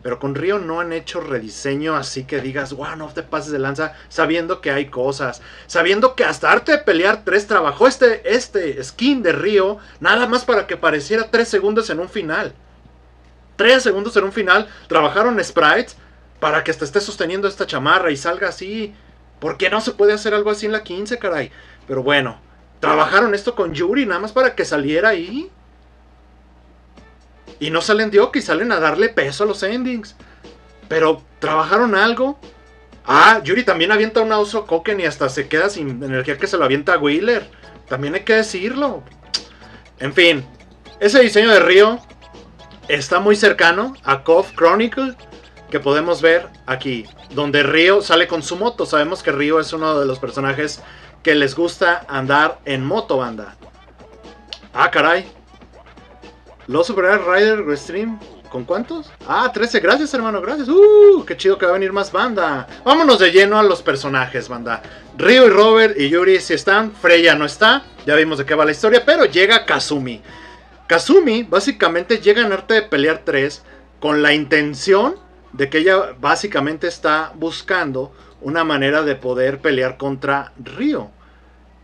A: Pero con Ryo no han hecho rediseño así que digas, wow, no te pases de lanza, sabiendo que hay cosas. Sabiendo que hasta Arte de Pelear 3 trabajó este skin de Ryo, nada más para que pareciera 3 segundos en un final. 3 segundos en un final, trabajaron sprites para que te esté sosteniendo esta chamarra y salga así. ¿Por qué no se puede hacer algo así en la 15, caray? Pero bueno, trabajaron esto con Yuri nada más para que saliera ahí. Y no salen Dioki, salen a darle peso a los endings. Pero trabajaron algo. Ah, Yuri también avienta un Oso Koken y hasta se queda sin energía que se lo avienta a Wheeler. También hay que decirlo. En fin, ese diseño de Ryo está muy cercano a KOF Chronicle, que podemos ver aquí, donde Ryo sale con su moto. Sabemos que Ryo es uno de los personajes que les gusta andar en moto, banda. Ah, caray. Los Super Rider Restream, ¿con cuántos? Ah, 13, gracias hermano, gracias. Qué chido que va a venir más banda. Vámonos de lleno a los personajes, banda. Ryo y Robert y Yuri sí están, Freya no está. Ya vimos de qué va la historia, pero llega Kazumi. Kazumi básicamente llega en Arte de Pelear 3 con la intención de que ella básicamente está buscando una manera de poder pelear contra Ryo.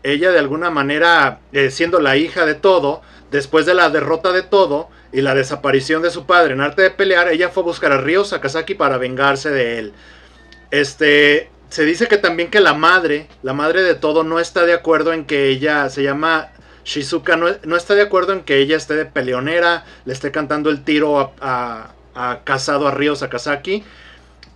A: Ella de alguna manera, siendo la hija de Todo, después de la derrota de Todo y la desaparición de su padre en Arte de Pelear, ella fue a buscar a Ryo Sakazaki para vengarse de él. Se dice que también que la madre de Todo no está de acuerdo en que ella, se llama Shizuka, no está de acuerdo en que ella esté de peleonera, le esté cantando el tiro a casado a Ryo Sakazaki.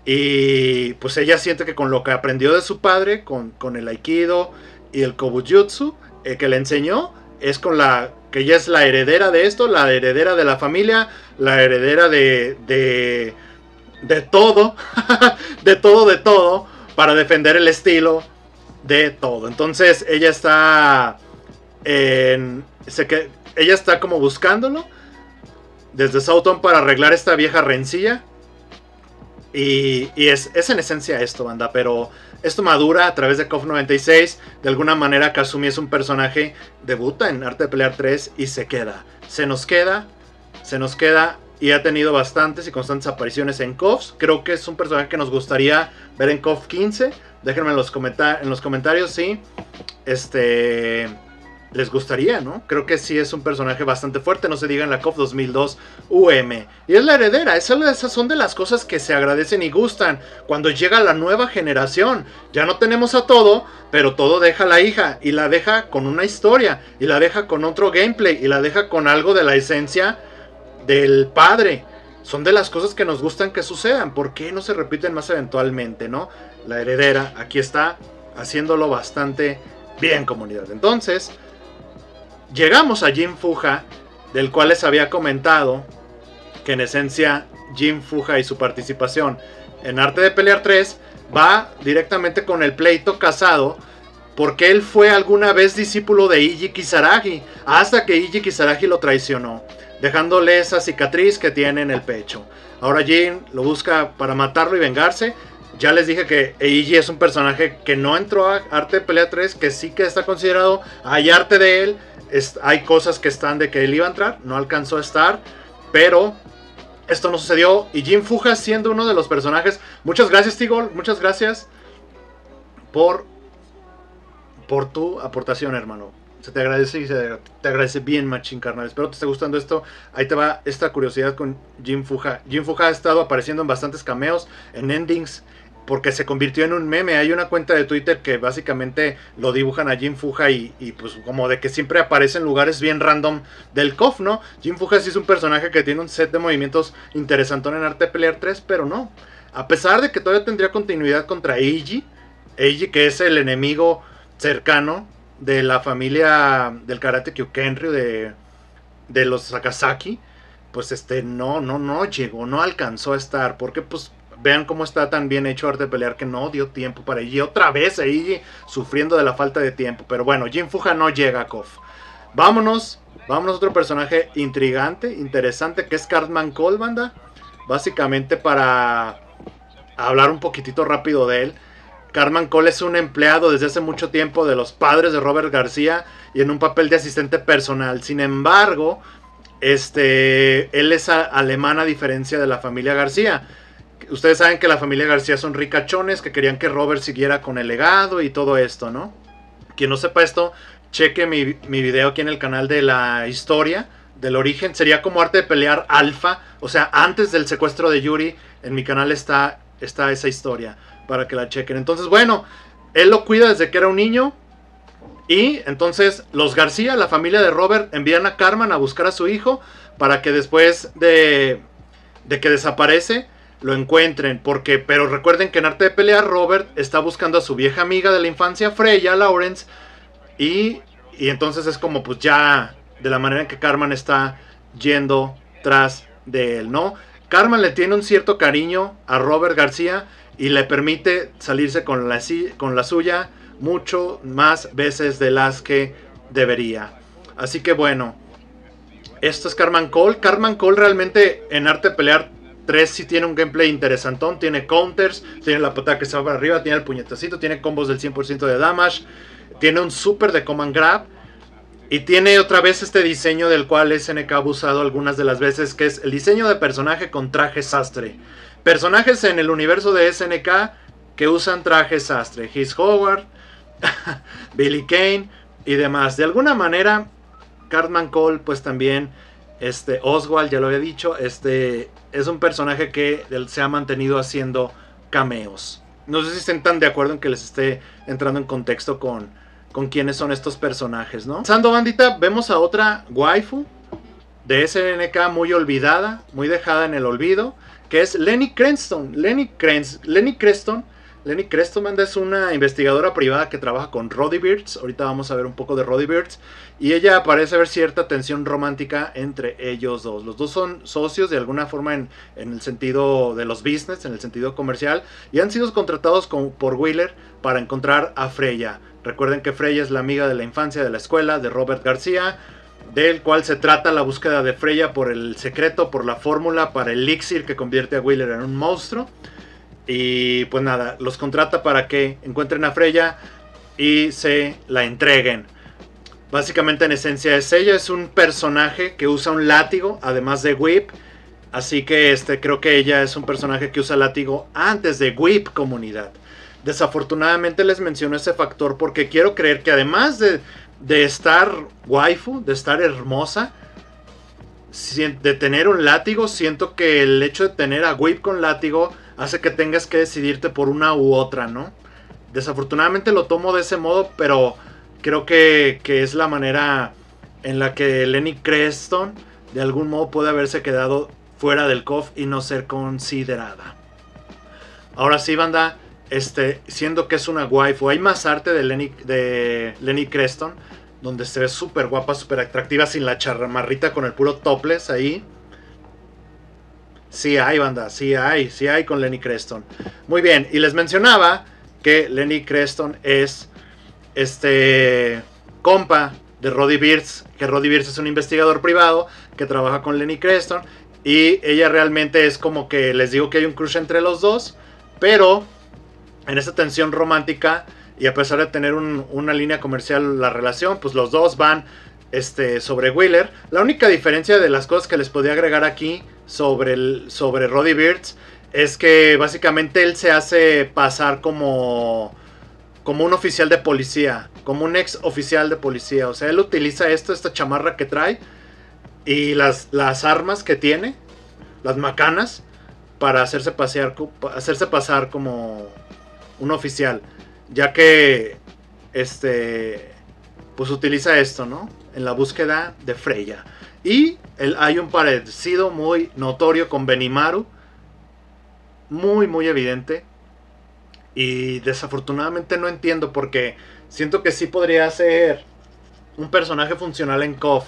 A: Y pues ella siente que con lo que aprendió de su padre, con el Aikido y el Kobujutsu que le enseñó, es con la que ella es la heredera de esto, la heredera de la familia, la heredera de todo, de todo, para defender el estilo de Todo. Entonces ella está ella está como buscándolo desde Southtown para arreglar esta vieja rencilla. Y es en esencia esto, banda. Pero esto madura a través de KOF 96. De alguna manera Kazumi es un personaje, debuta en Arte de Pelear 3 y se queda. Se nos queda. Y ha tenido bastantes y constantes apariciones en KOFs. Creo que es un personaje que nos gustaría ver en KOF 15. Déjenme en los comentarios, sí. Les gustaría, ¿no? Creo que sí es un personaje bastante fuerte, no se diga en la KOF 2002 UM. Y es la heredera, esas son de las cosas que se agradecen y gustan cuando llega la nueva generación. Ya no tenemos a Todo, pero Todo deja a la hija y la deja con una historia, y la deja con otro gameplay, y la deja con algo de la esencia del padre. Son de las cosas que nos gustan que sucedan. ¿Por qué no se repiten más eventualmente, no? La heredera aquí está haciéndolo bastante bien, comunidad. Entonces, llegamos a Jin Fuja, del cual les había comentado que en esencia Jin Fuja y su participación en Arte de Pelear 3 va directamente con el pleito casado, porque él fue alguna vez discípulo de Eiji Kisaragi, hasta que Eiji Kisaragi lo traicionó, dejándole esa cicatriz que tiene en el pecho. Ahora Jin lo busca para matarlo y vengarse. Ya les dije que Eiji es un personaje que no entró a Arte de Pelea 3, que sí que está considerado. Hay arte de él, hay cosas que están de que él iba a entrar, no alcanzó a estar, pero esto no sucedió. Y Jin Fuja siendo uno de los personajes. Muchas gracias, Tigol, muchas gracias por tu aportación, hermano. Se te agradece y te agradece bien, machín, carnal. Espero te esté gustando esto. Ahí te va esta curiosidad con Jin Fuja. Jin Fuja ha estado apareciendo en bastantes cameos, en endings, porque se convirtió en un meme. Hay una cuenta de Twitter que básicamente lo dibujan a Jin Fuja y pues como de que siempre aparece en lugares bien random del KOF, ¿no? Jin Fuja sí es un personaje que tiene un set de movimientos interesantón en Arte de Pelear 3, pero no. A pesar de que todavía tendría continuidad contra Eiji, que es el enemigo cercano de la familia del Karate Kyokenryu de los Sakazaki, pues no llegó, no alcanzó a estar, porque pues vean cómo está tan bien hecho Arte de Pelear que no dio tiempo para Eiji. Otra vez Eiji sufriendo de la falta de tiempo, pero bueno, Jin Fuja no llega a KOF. Vámonos a otro personaje intrigante, interesante, que es Cartman Cole, banda. Básicamente, para hablar un poquitito rápido de él, Cartman Cole es un empleado desde hace mucho tiempo de los padres de Robert García y en un papel de asistente personal. Sin embargo, él es alemán a diferencia de la familia García. Ustedes saben que la familia García son ricachones que querían que Robert siguiera con el legado y todo esto, ¿no? Quien no sepa esto, cheque mi video aquí en el canal de la historia del origen. Sería como Arte de Pelear Alpha, o sea, antes del secuestro de Yuri. En mi canal está esa historia para que la chequen. Entonces, bueno, él lo cuida desde que era un niño. Y entonces los García, la familia de Robert, envían a Cartman a buscar a su hijo para que después de que desaparece lo encuentren. Pero recuerden que en Arte de Pelear Robert está buscando a su vieja amiga de la infancia, Freya Lawrence. Y entonces es como pues ya de la manera en que Cartman está yendo tras de él, ¿no? Cartman le tiene un cierto cariño a Robert García y le permite salirse con la suya mucho más veces de las que debería. Así que bueno, esto es Cartman Cole. Cartman Cole realmente en Arte de Pelear 3 sí tiene un gameplay interesantón. Tiene counters, tiene la patada que se va para arriba, tiene el puñetacito, tiene combos del 100% de damage, tiene un super de command grab. Y tiene otra vez este diseño del cual SNK ha abusado algunas de las veces, que es el diseño de personaje con traje sastre. Personajes en el universo de SNK que usan traje sastre. His Howard, Billy Kane y demás. De alguna manera, Cartman Cole, pues también, Oswald, ya lo había dicho, es un personaje que se ha mantenido haciendo cameos. No sé si estén tan de acuerdo en que les esté entrando en contexto con quiénes son estos personajes, ¿no? Pasando, bandita, vemos a otra waifu de SNK muy olvidada, muy dejada en el olvido, que es Lenny Creston. Lenny Creston, banda, es una investigadora privada que trabaja con Roddy Beards. Ahorita vamos a ver un poco de Roddy Beards. Y ella parece haber cierta tensión romántica entre ellos dos. Los dos son socios de alguna forma en el sentido de los business, en el sentido comercial. Y han sido contratados por Wheeler para encontrar a Freya. Recuerden que Freya es la amiga de la infancia de la escuela de Robert García, del cual se trata la búsqueda de Freya por el secreto, por la fórmula para el elixir que convierte a Wheeler en un monstruo. Y pues nada, los contrata para que encuentren a Freya y se la entreguen. Básicamente en esencia es un personaje que usa un látigo, además de whip. Así que creo que ella es un personaje que usa látigo antes de whip, comunidad. Desafortunadamente les menciono ese factor porque quiero creer que además de estar waifu, de estar hermosa, de tener un látigo, siento que el hecho de tener a whip con látigo hace que tengas que decidirte por una u otra, ¿no? Desafortunadamente lo tomo de ese modo, pero creo que es la manera en la que Lenny Creston de algún modo puede haberse quedado fuera del KOF y no ser considerada. Ahora sí, banda, siendo que es una waifu, hay más arte de Lenny Creston, donde se ve súper guapa, súper atractiva, sin la chamarrita, con el puro topless ahí. Sí hay, banda, sí hay con Lenny Creston. Muy bien, y les mencionaba que Lenny Creston es compa de Roddy Beers, que Roddy Beers es un investigador privado que trabaja con Lenny Creston, y ella realmente es como que, les digo que hay un crush entre los dos, pero en esa tensión romántica, y a pesar de tener una línea comercial la relación, pues los dos van sobre Wheeler. La única diferencia de las cosas que les podía agregar aquí sobre Roddy Beers es que básicamente él se hace pasar como un oficial de policía, como un ex oficial de policía. O sea, él utiliza esta chamarra que trae y las armas que tiene, las macanas, para hacerse pasar como un oficial, ya que pues utiliza esto, ¿no? En la búsqueda de Freya. Y hay un parecido muy notorio con Benimaru, muy muy evidente, y desafortunadamente no entiendo, porque siento que sí podría ser un personaje funcional en KOF,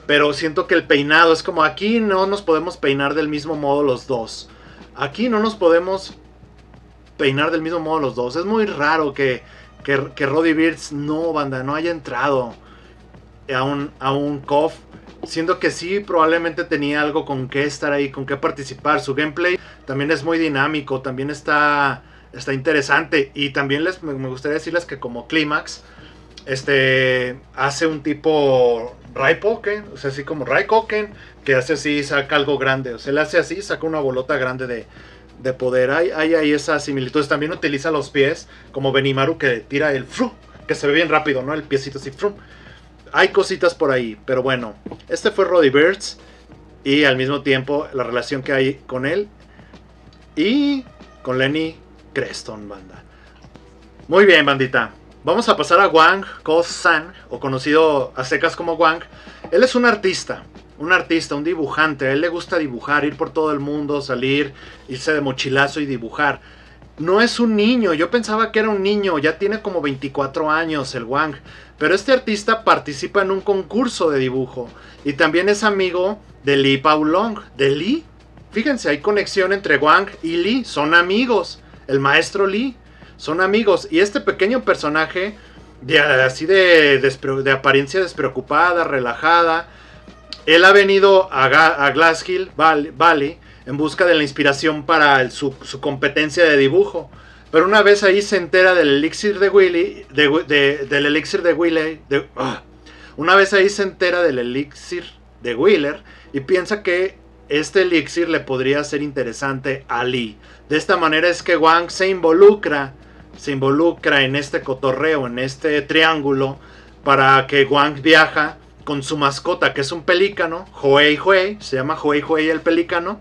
A: pero siento que el peinado es como, aquí no nos podemos peinar del mismo modo los dos. Aquí no nos podemos peinar del mismo modo los dos. Es muy raro que Roddy Beers no haya entrado a un KOF, siendo que sí probablemente tenía algo con qué estar ahí, con qué participar. Su gameplay también es muy dinámico, también está interesante, y también me gustaría decirles que como clímax hace un tipo Raipoken, o sea, así como Raikoken, que hace así, saca algo grande, o sea, él hace así, saca una bolota grande de poder. Hay esas similitudes. También utiliza los pies, como Benimaru, que tira el fru, que se ve bien rápido, ¿no? El piecito así, fru. Hay cositas por ahí, pero bueno, fue Roddy Beers, y al mismo tiempo la relación que hay con él y con Lenny Creston, banda. Muy bien, bandita. Vamos a pasar a Wang Ko-san, o conocido a secas como Wang. Él es un artista, un dibujante. A él le gusta dibujar, ir por todo el mundo, salir, irse de mochilazo y dibujar. No es un niño, yo pensaba que era un niño, ya tiene como 24 años el Wang. Pero este artista participa en un concurso de dibujo y también es amigo de Lee Paulong. ¿De Lee? Fíjense, hay conexión entre Wang y Lee, son amigos. El maestro Lee, son amigos. Y este pequeño personaje, de apariencia despreocupada, relajada, él ha venido a Glass Hill Valley en busca de la inspiración para su competencia de dibujo. Pero una vez ahí se entera del elixir de Willy, una vez ahí se entera del elixir de Wheeler y piensa que este elixir le podría ser interesante a Lee. De esta manera es que Wang se involucra en este cotorreo, en este triángulo, para que Wang viaja con su mascota, que es un pelícano, Huey, se llama Huey el pelícano,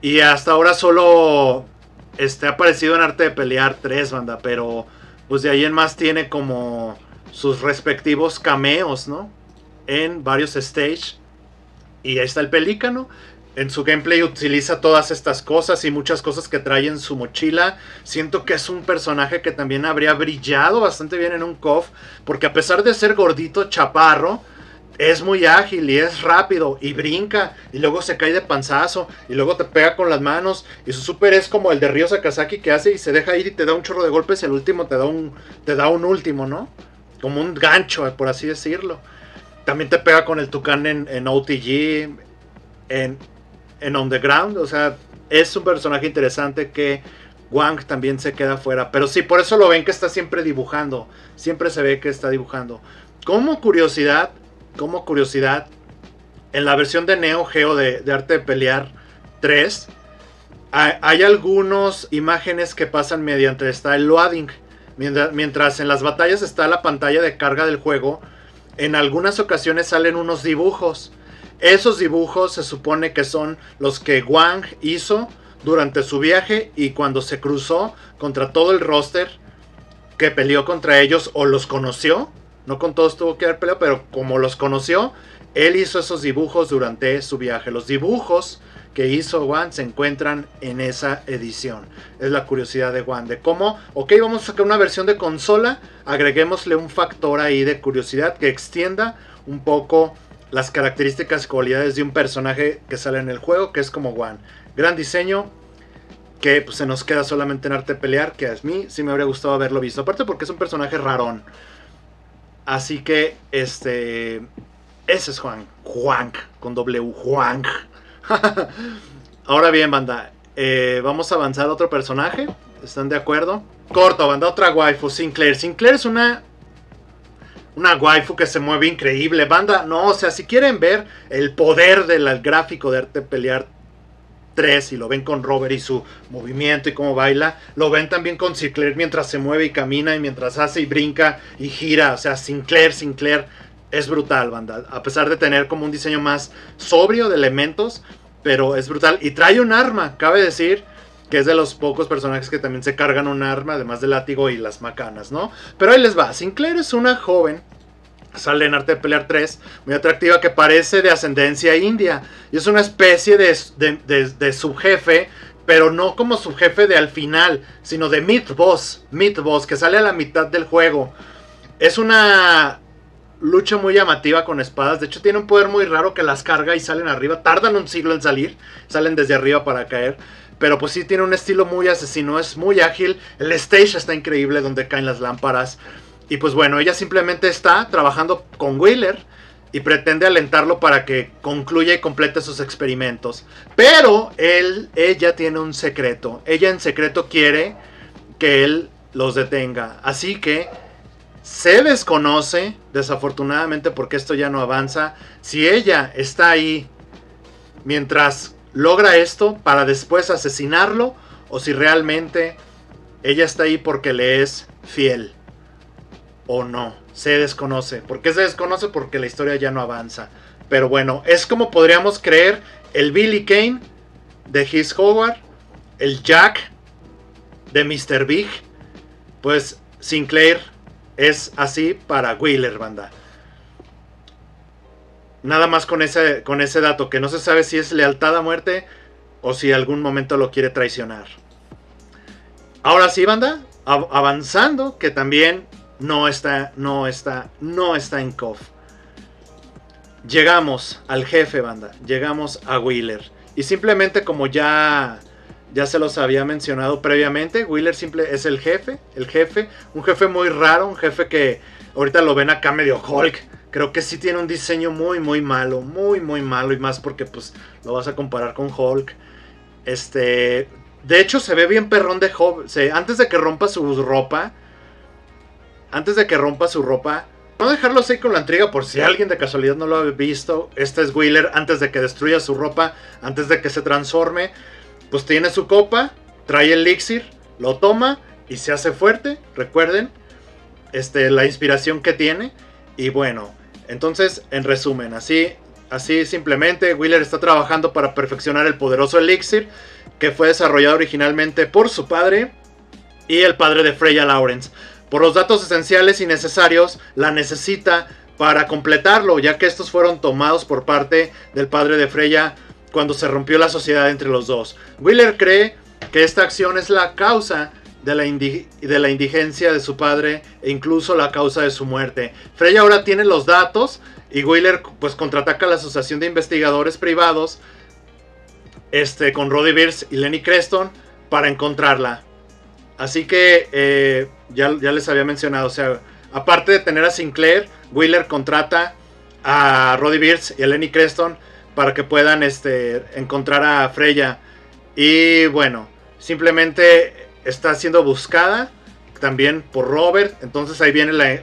A: y hasta ahora solo ha aparecido en Arte de Pelear 3, banda, pero pues de ahí en más tiene como sus respectivos cameos, ¿no? En varios stages. Y ahí está el pelícano. En su gameplay utiliza todas estas cosas y muchas cosas que trae en su mochila. Siento que es un personaje que también habría brillado bastante bien en un KOF, porque a pesar de ser gordito, chaparro, es muy ágil y es rápido y brinca y luego se cae de panzazo y luego te pega con las manos, y su super es como el de Ryo Sakazaki, que hace y se deja ir y te da un chorro de golpes y al último te da un último, ¿no? Como un gancho, por así decirlo. También te pega con el Tucán en OTG, en On The Ground. O sea, es un personaje interesante que Wang también se queda fuera. Pero sí, por eso lo ven que está siempre dibujando. Siempre se ve que está dibujando. Como curiosidad, en la versión de Neo Geo de Arte de Pelear 3, hay algunas imágenes que pasan mediante el loading. Mientras en las batallas está la pantalla de carga del juego, en algunas ocasiones salen unos dibujos. Esos dibujos se supone que son los que Wang hizo durante su viaje y cuando se cruzó contra todo el roster que peleó contra ellos o los conoció no con todos tuvo que haber peleado, pero como los conoció, él hizo esos dibujos durante su viaje. Los dibujos que hizo Juan se encuentran en esa edición. Es la curiosidad de Juan, de cómo, ok, vamos a sacar una versión de consola, agreguémosle un factor ahí de curiosidad que extienda un poco las características y cualidades de un personaje que sale en el juego, que es como Juan. Gran diseño, que pues, se nos queda solamente en arte de pelear, que a mí sí me habría gustado haberlo visto, aparte porque es un personaje rarón. Así que, ese es Juan, con W, Juan. Ahora bien, banda, vamos a avanzar a otro personaje. ¿Están de acuerdo? Corto, banda, otra waifu, Sinclair. Sinclair es una waifu que se mueve increíble, banda. No, o sea, si quieren ver el poder del gráfico de arte pelear 3 y lo ven con Robert y su movimiento y cómo baila, lo ven también con Sinclair mientras se mueve y camina y mientras hace y brinca y gira. O sea, Sinclair es brutal, banda, a pesar de tener como un diseño más sobrio de elementos, pero es brutal. Y trae un arma, cabe decir que es de los pocos personajes que también se cargan un arma, además del látigo y las macanas, ¿no? Pero ahí les va. Sinclair es una joven, sale en Arte de Pelear 3, muy atractiva, que parece de ascendencia india. Y es una especie de subjefe, pero no como subjefe de al final, sino de Mid Boss, que sale a la mitad del juego. Es una lucha muy llamativa con espadas. De hecho tiene un poder muy raro que las carga y salen arriba. Tardan un siglo en salir. Salen desde arriba para caer. Pero pues sí tiene un estilo muy asesino. Es muy ágil. El stage está increíble donde caen las lámparas. Y pues bueno, ella simplemente está trabajando con Wheeler y pretende alentarlo para que concluya y complete sus experimentos. Pero ella tiene un secreto. Ella en secreto quiere que él los detenga. Así que se desconoce, desafortunadamente, porque esto ya no avanza, si ella está ahí mientras logra esto para después asesinarlo, o si realmente ella está ahí porque le es fiel o no. Se desconoce. ¿Por qué se desconoce? Porque la historia ya no avanza. Pero bueno, es como podríamos creer el Billy Kane de His Howard, el Jack de Mr. Big. Pues Sinclair es así para Wheeler, banda. Nada más con ese dato, que no se sabe si es lealtad a muerte o si algún momento lo quiere traicionar. Ahora sí, banda, avanzando, que también no está en KOF. Llegamos al jefe, banda. Llegamos a Wheeler. Y simplemente, como ya se los había mencionado previamente, Wheeler es el jefe. Un jefe muy raro, un jefe que ahorita lo ven acá medio Hulk. Creo que sí tiene un diseño muy malo, muy malo, y más porque pues lo vas a comparar con Hulk. De hecho se ve bien perrón de Hulk. Antes de que rompa su ropa, no dejarlo así con la intriga por si alguien de casualidad no lo ha visto. Este es Wheeler antes de que destruya su ropa, antes de que se transforme. Pues tiene su copa, trae el elixir, lo toma y se hace fuerte. Recuerden la inspiración que tiene. Y bueno, entonces en resumen, así simplemente Wheeler está trabajando para perfeccionar el poderoso elixir que fue desarrollado originalmente por su padre y el padre de Freya Lawrence. Por los datos esenciales y necesarios, la necesita para completarlo, ya que estos fueron tomados por parte del padre de Freya cuando se rompió la sociedad entre los dos. Wheeler cree que esta acción es la causa de la indigencia de su padre e incluso la causa de su muerte. Freya ahora tiene los datos y Wheeler pues contraataca a la asociación de investigadores privados con Roddy Byrne y Lenny Creston para encontrarla. Así que ya les había mencionado, o sea, aparte de tener a Sinclair, Wheeler contrata a Roddy Byrne y a Lenny Creston para que puedan encontrar a Freya. Y bueno, simplemente está siendo buscada también por Robert. Entonces ahí viene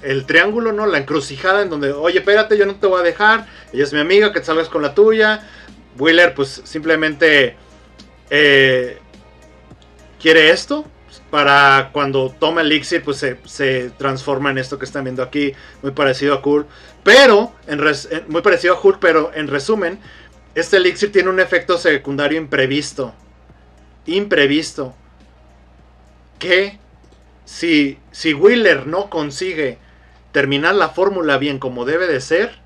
A: el triángulo, ¿no? La encrucijada en donde, oye, espérate, yo no te voy a dejar, ella es mi amiga, que te salgas con la tuya. Wheeler pues simplemente quiere esto para cuando toma el elixir pues se transforma en esto que están viendo aquí, muy parecido a Hulk, pero en resumen, este elixir tiene un efecto secundario imprevisto, que si Wheeler no consigue terminar la fórmula bien como debe de ser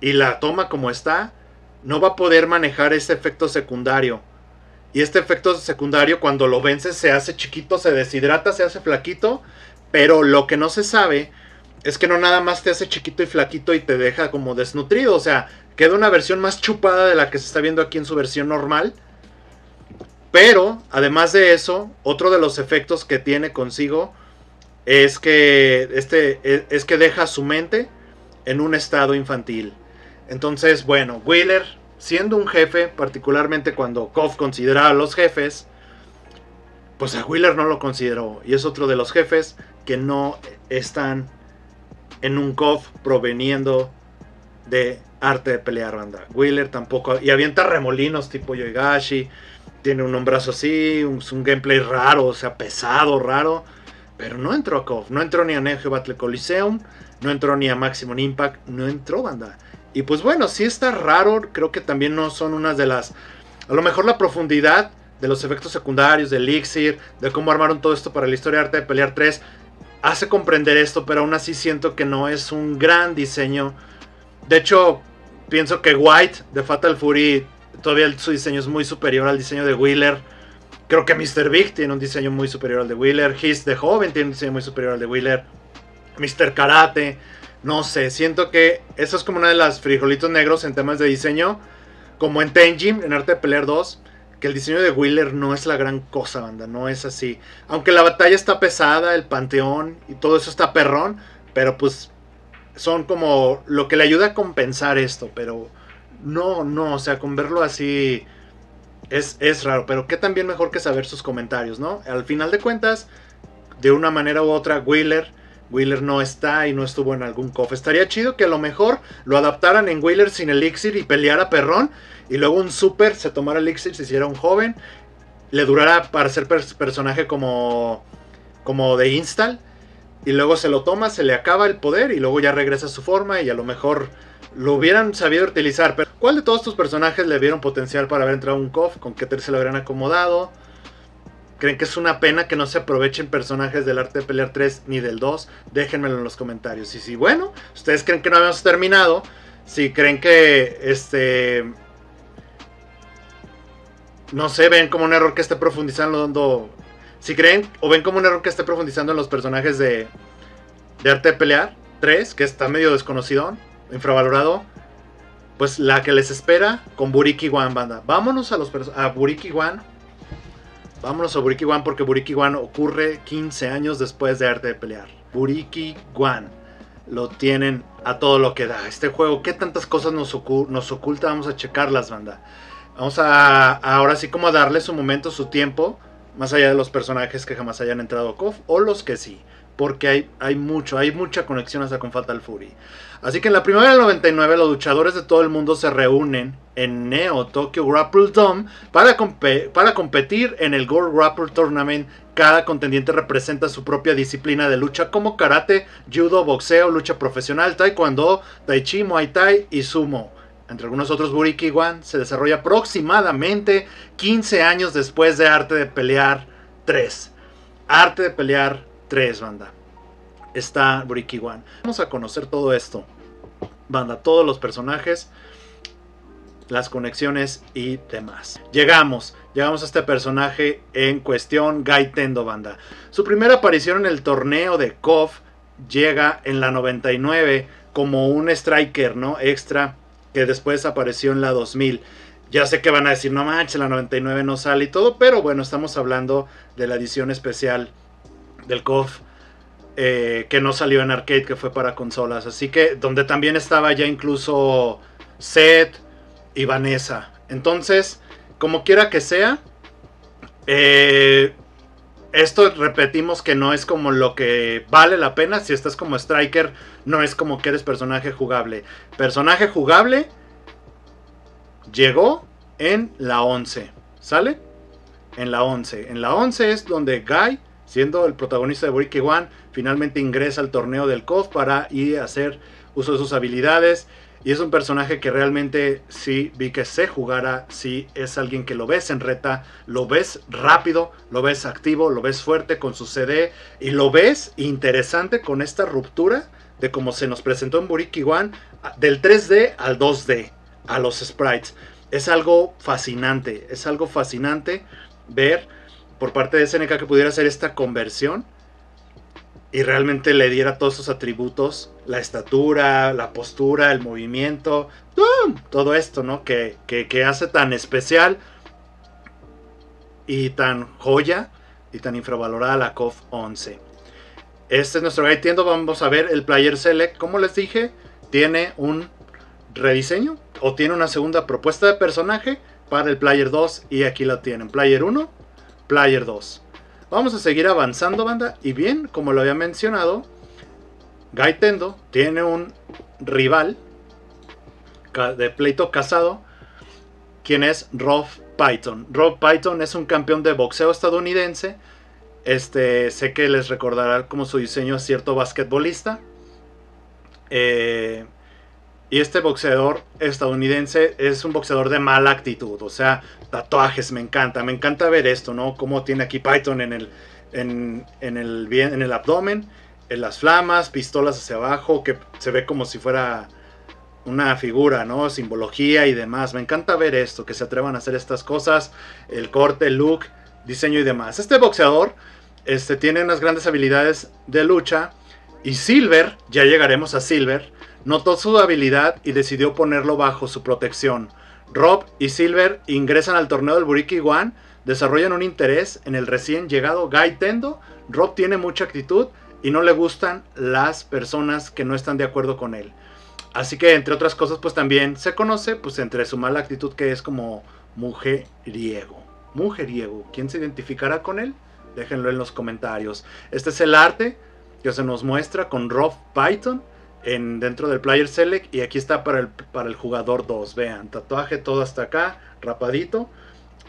A: y la toma como está, no va a poder manejar ese efecto secundario. Y este efecto secundario, cuando lo vences, se hace chiquito, se deshidrata, se hace flaquito. Pero lo que no se sabe es que no nada más te hace chiquito y flaquito y te deja como desnutrido. O sea, queda una versión más chupada de la que se está viendo aquí en su versión normal. Pero, además de eso, otro de los efectos que tiene consigo es que, es que deja su mente en un estado infantil. Entonces, bueno, Wheeler, siendo un jefe, particularmente cuando KOF consideraba a los jefes, pues a Wheeler no lo consideró. Y es otro de los jefes que no están en un KOF proveniendo de arte de pelear, banda. Wheeler tampoco. Y avienta remolinos tipo Yoigashi. Tiene un hombrazo así, un gameplay raro, o sea, pesado, raro. Pero no entró a KOF. No entró ni a Neo Geo Battle Coliseum. No entró ni a Maximum Impact. No entró, banda. Y pues bueno, sí está raro. Creo que también no son unas de las... A lo mejor la profundidad de los efectos secundarios, de Elixir, de cómo armaron todo esto para la historia de Arte de Pelear 3, hace comprender esto, pero aún así siento que no es un gran diseño. De hecho, pienso que White de Fatal Fury, todavía su diseño es muy superior al diseño de Wheeler. Creo que Mr. Big tiene un diseño muy superior al de Wheeler. Hiss de joven tiene un diseño muy superior al de Wheeler. Mr. Karate, no sé, siento que eso es como una de las frijolitos negros en temas de diseño. Como en Tenjin, en Arte de Pelear 2, que el diseño de Wheeler no es la gran cosa, banda, no es así. Aunque la batalla está pesada, el panteón y todo eso está perrón, pero pues son como lo que le ayuda a compensar esto, pero no, o sea, con verlo así es raro, pero qué también mejor que saber sus comentarios, ¿no? Al final de cuentas, de una manera u otra, Wheeler no está y no estuvo en algún KOF. Estaría chido que a lo mejor lo adaptaran en Wheeler sin Elixir y peleara perrón. Y luego un Super se tomara Elixir, se hiciera un joven. Le durara para ser personaje como de install. Y luego se lo toma, se le acaba el poder y luego ya regresa a su forma. Y a lo mejor lo hubieran sabido utilizar. Pero ¿cuál de todos tus personajes le vieron potencial para haber entrado a un KOF? ¿Con qué se lo habrían acomodado? ¿Creen que es una pena que no se aprovechen personajes del Arte de Pelear 3 ni del 2? Déjenmelo en los comentarios. Y si, bueno, ustedes creen que no habíamos terminado, si creen que, no sé, ven como un error que esté profundizando, si creen o ven como un error que esté profundizando en los personajes de Arte de Pelear 3, que está medio desconocido, infravalorado, pues la que les espera con Buriki One, banda. Vámonos a Buriki One. Vámonos a Buriki One porque Buriki One ocurre 15 años después de Arte de Pelear. Buriki One. Lo tienen a todo lo que da. Este juego, ¿qué tantas cosas nos oculta? Vamos a checarlas, banda. Vamos a ahora sí como a darle su momento, su tiempo. Más allá de los personajes que jamás hayan entrado a KOF. O los que sí. Porque hay mucha conexión hasta con Fatal Fury. Así que en la primavera del 99 los luchadores de todo el mundo se reúnen en Neo Tokyo Grapple Dome para competir en el World Grapple Tournament. Cada contendiente representa su propia disciplina de lucha como karate, judo, boxeo, lucha profesional, taekwondo, tai chi, muay thai y sumo. Entre algunos otros, Buriki One se desarrolla aproximadamente 15 años después de Arte de Pelear 3. Arte de Pelear 3, banda. Está Buriki One. Vamos a conocer todo esto, banda, todos los personajes, las conexiones y demás. Llegamos a este personaje en cuestión, Gai Tendo, banda. Su primera aparición en el torneo de KOF llega en la 99 como un striker, ¿no? Extra, que después apareció en la 2000. Ya sé que van a decir, no manches, la 99 no sale y todo, pero bueno, estamos hablando de la edición especial del KOF. Que no salió en arcade, que fue para consolas. Así que donde también estaba ya incluso Seth y Vanessa. Entonces, como quiera que sea, esto repetimos que no es como lo que vale la pena. Si estás como striker, no es como que eres personaje jugable. Personaje jugable llegó en la 11, ¿sale? En la 11. En la 11 es donde Gai, siendo el protagonista de Buriki One, finalmente ingresa al torneo del KOF para ir a hacer uso de sus habilidades. Y es un personaje que realmente sí vi que se jugara, sí es alguien que lo ves en reta, lo ves rápido, lo ves activo, lo ves fuerte con su CD y lo ves interesante con esta ruptura de cómo se nos presentó en Buriki One, del 3D al 2D, a los sprites. Es algo fascinante ver por parte de SNK que pudiera hacer esta conversión y realmente le diera todos sus atributos, la estatura, la postura, el movimiento, todo esto, ¿no? Que hace tan especial y tan joya y tan infravalorada la KOF 11. Este es nuestro guide tiendo. Vamos a ver el Player Select. Como les dije, tiene un rediseño o tiene una segunda propuesta de personaje para el Player 2 y aquí lo tienen. Player 1, Player 2. Vamos a seguir avanzando, banda. Y bien, como lo había mencionado, Gai Tendo tiene un rival de pleito casado, quien es Rob Python. Rob Python es un campeón de boxeo estadounidense. Sé que les recordará como su diseño a cierto basquetbolista. Y este boxeador estadounidense es un boxeador de mala actitud. O sea, tatuajes, me encanta ver esto, ¿no? Como tiene aquí Python en el abdomen, en las flamas, pistolas hacia abajo, que se ve como si fuera una figura, ¿no? Simbología y demás. Me encanta ver esto, que se atrevan a hacer estas cosas, el corte, el look, diseño y demás. Este boxeador tiene unas grandes habilidades de lucha y Silver, ya llegaremos a Silver, notó su habilidad y decidió ponerlo bajo su protección. Rob y Silver ingresan al torneo del Buriki One, desarrollan un interés en el recién llegado Gai Tendo. Rob tiene mucha actitud y no le gustan las personas que no están de acuerdo con él. Así que entre otras cosas pues también se conoce pues entre su mala actitud que es como mujeriego. ¿Quién se identificará con él? Déjenlo en los comentarios. Este es el arte que se nos muestra con Rob Python dentro del Player Select. Y aquí está para el jugador 2. Vean, tatuaje todo hasta acá, rapadito.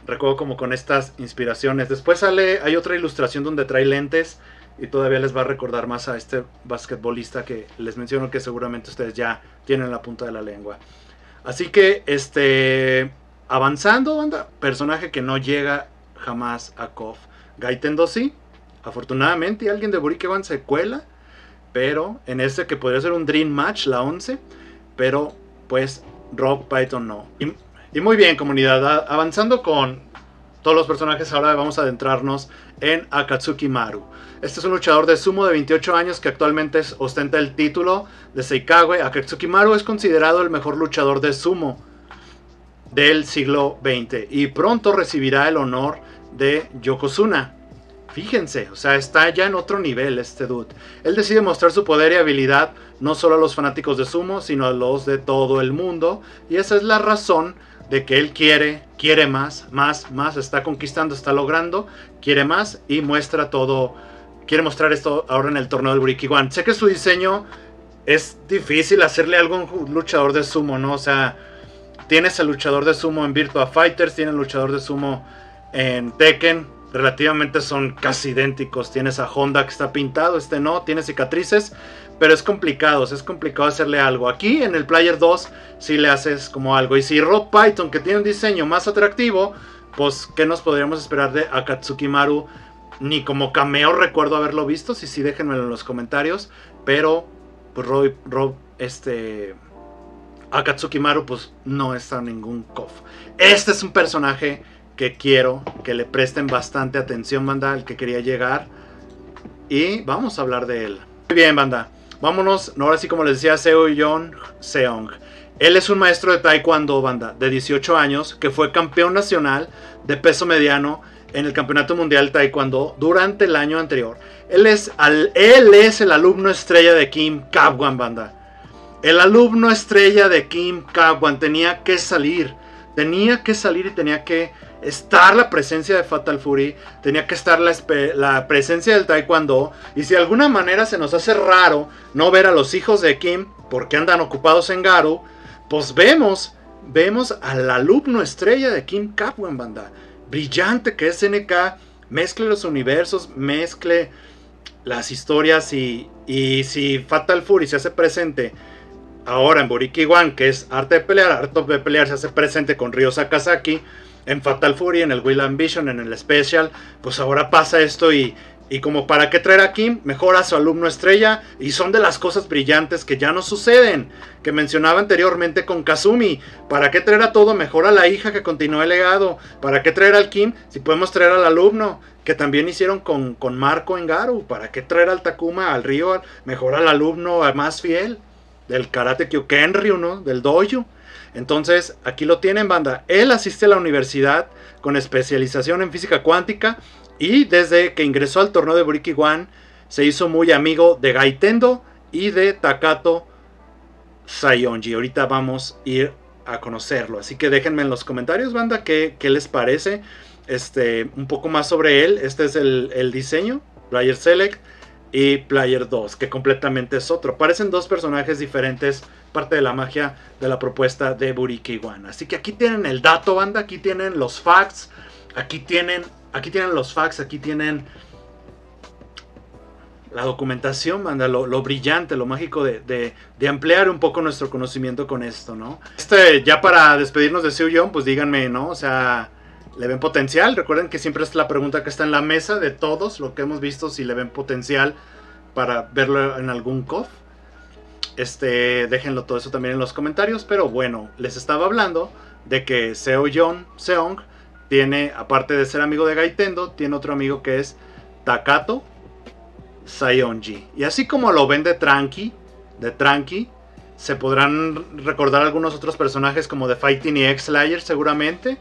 A: Recuerdo como con estas inspiraciones. Después hay otra ilustración donde trae lentes. Y todavía les va a recordar más a este basquetbolista que les menciono que seguramente ustedes ya tienen en la punta de la lengua. Así que avanzando, banda, personaje que no llega jamás a KOF. Gai Tendo sí, afortunadamente alguien de Buriki One se cuela, pero en que podría ser un Dream Match, la 11, pero pues Rob Python no. Y muy bien, comunidad, avanzando con todos los personajes, ahora vamos a adentrarnos en Akatsuki Maru. Este es un luchador de sumo de 28 años que actualmente ostenta el título de Seikage. Akatsuki Maru es considerado el mejor luchador de sumo del siglo XX y pronto recibirá el honor de Yokozuna. Fíjense, o sea, está ya en otro nivel este dude. Él decide mostrar su poder y habilidad no solo a los fanáticos de sumo, sino a los de todo el mundo. Y esa es la razón de que él quiere más, está conquistando, está logrando, quiere más y muestra todo. Quiere mostrar esto ahora en el torneo del Buriki One. Sé que su diseño es difícil hacerle algo a un luchador de sumo, ¿no? O sea, tienes el luchador de sumo en Virtua Fighters, tienes el luchador de sumo en Tekken, relativamente son casi idénticos. Tienes a Honda que está pintado, no, tiene cicatrices, pero es complicado hacerle algo. Aquí en el Player 2 sí le haces como algo. Y si Rob Python, que tiene un diseño más atractivo, pues ¿qué nos podríamos esperar de Akatsuki Maru? Ni como cameo recuerdo haberlo visto, sí, déjenmelo en los comentarios. Pero pues Akatsuki Maru pues no está en ningún KOF. Este es un personaje que quiero que le presten bastante atención, banda, al que quería llegar. Y vamos a hablar de él. Muy bien, banda, vámonos. Ahora sí, como les decía, Seo-Yeon Seong. Él es un maestro de Taekwondo, banda, de 18 años, que fue campeón nacional de peso mediano en el Campeonato Mundial Taekwondo durante el año anterior. Él es el alumno estrella de Kim Kap-hwan, banda. El alumno estrella de Kim Kap-hwan tenía que salir y tenía que estar la presencia de Fatal Fury, tenía que estar la presencia del Taekwondo. Y si de alguna manera se nos hace raro no ver a los hijos de Kim porque andan ocupados en Garou, pues vemos al alumno estrella de Kim Kap-hwan, banda. Brillante que es SNK, mezcle los universos, mezcle las historias y si Fatal Fury se hace presente ahora en Burikiwan, que es arte de pelear se hace presente con Ryo Sakazaki en Fatal Fury, en el Will Ambition, en el Special. Pues ahora pasa esto y como para qué traer a Kim, mejor a su alumno estrella, y son de las cosas brillantes que ya no suceden, que mencionaba anteriormente con Kazumi. ¿Para qué traer a todo? Mejor a la hija que continúe el legado. ¿Para qué traer al Kim si podemos traer al alumno? Que también hicieron con Marco en Garou. ¿Para qué traer al Takuma, al Ryo? Mejor al alumno más fiel del Karate Kyokenryu, ¿no? Del dojo. Entonces, aquí lo tienen, banda. Él asiste a la universidad con especialización en física cuántica, y desde que ingresó al torneo de Burikiwan se hizo muy amigo de Gaitendo y de Takato Sayonji. Ahorita vamos a ir a conocerlo, así que déjenme en los comentarios, banda, qué les parece un poco más sobre él. Este es el diseño, Player Select y Player 2, que completamente es otro. Parecen dos personajes diferentes, parte de la magia de la propuesta de Burikiwan. Así que aquí tienen el dato, banda, aquí tienen los facts, aquí tienen los facts, aquí tienen la documentación, banda, lo brillante, lo mágico de ampliar un poco nuestro conocimiento con esto, ¿no? Ya para despedirnos de Seo-Yeon, pues díganme, ¿no? O sea, ¿le ven potencial? Recuerden que siempre es la pregunta que está en la mesa de todos, lo que hemos visto, si le ven potencial para verlo en algún KOF. Déjenlo todo eso también en los comentarios, pero bueno, les estaba hablando de que Seong tiene, aparte de ser amigo de Gaitendo, tiene otro amigo que es Takato Sayonji. Y así como lo ven de Tranqui, se podrán recordar algunos otros personajes como de Fighting y X-Slayer seguramente.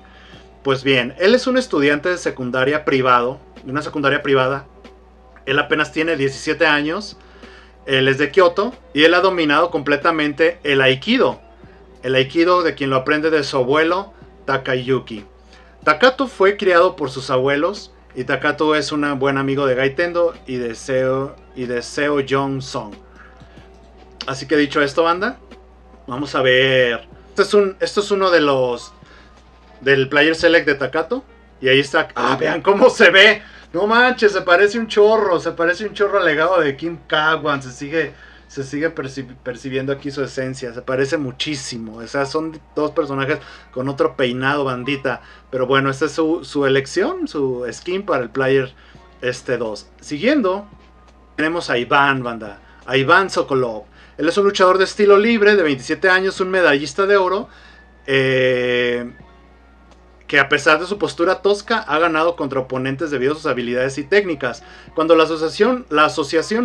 A: Pues bien, él es un estudiante de secundaria privado, de una secundaria privada. Él apenas tiene 17 años. Él es de Kioto y él ha dominado completamente el Aikido. El Aikido de quien lo aprende de su abuelo Takayuki. Takato fue criado por sus abuelos y Takato es un buen amigo de Gaitendo y de Seo-Yeon. Así que dicho esto, banda, vamos a ver. Esto es uno de los del Player Select de Takato. Y ahí está. Ah, vean cómo se ve. No manches, se parece un chorro al legado de Kim Kagwan. Se sigue percibiendo aquí su esencia. Se parece muchísimo. O sea, son dos personajes con otro peinado, bandita. Pero bueno, esta es su elección, su skin para el Player 2. Siguiendo, tenemos a Iván, banda. A Iván Sokolov. Él es un luchador de estilo libre, de 27 años, un medallista de oro. Que a pesar de su postura tosca, ha ganado contra oponentes debido a sus habilidades y técnicas. Cuando la asociación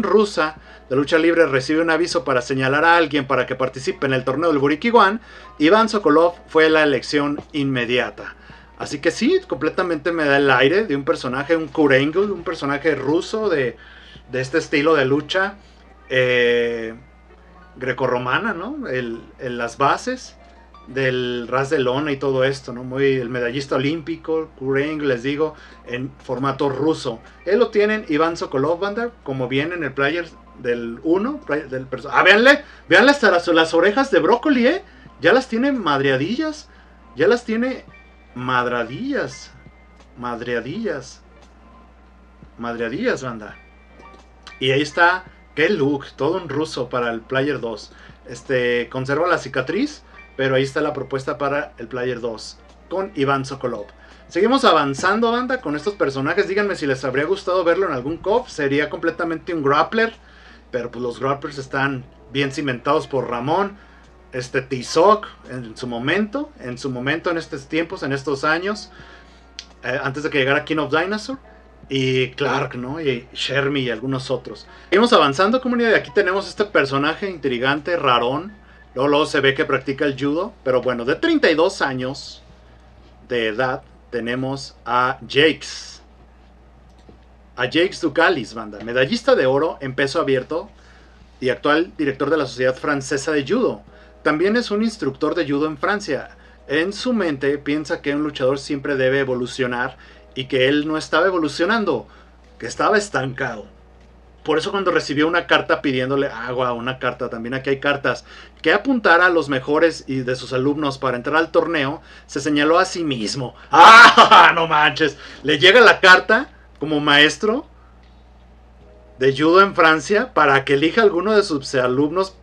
A: rusa de lucha libre recibe un aviso para señalar a alguien para que participe en el torneo del Burikiwan, Iván Sokolov fue la elección inmediata. Así que sí, completamente me da el aire de un personaje, un Kurengul, un personaje ruso de este estilo de lucha grecorromana, ¿no? Las bases del ras de lona y todo esto, ¿no? El medallista olímpico, Kureng, les digo, en formato ruso. Él lo tienen, Iván Sokolov, banda, como viene en el player del 1. Véanle hasta las orejas de brócoli, ya las tiene madreadillas, madreadillas, banda. Y ahí está, qué look, todo un ruso para el player 2. Conserva la cicatriz, pero ahí está la propuesta para el Player 2 con Iván Sokolov. Seguimos avanzando, banda, con estos personajes. Díganme si les habría gustado verlo en algún KOF. Sería completamente un grappler, pero pues los grapplers están bien cimentados por Ramón. T-Sock en su momento, en estos tiempos, en estos años, antes de que llegara King of Dinosaur. Y Clark, ¿no? Y Shermie y algunos otros. Seguimos avanzando, comunidad. Aquí tenemos este personaje intrigante, rarón. Luego se ve que practica el judo. Pero bueno, de 32 años de edad tenemos a Jakes. A Jakes Ducalis, banda. Medallista de oro en peso abierto y actual director de la Sociedad Francesa de Judo. También es un instructor de judo en Francia. En su mente piensa que un luchador siempre debe evolucionar y que él no estaba evolucionando, que estaba estancado. Por eso cuando recibió una carta pidiéndole agua, una carta, también aquí hay cartas, que apuntara a los mejores y de sus alumnos para entrar al torneo, se señaló a sí mismo. ¡Ah! ¡No manches! Le llega la carta como maestro de judo en Francia para que elija a alguno de sus alumnos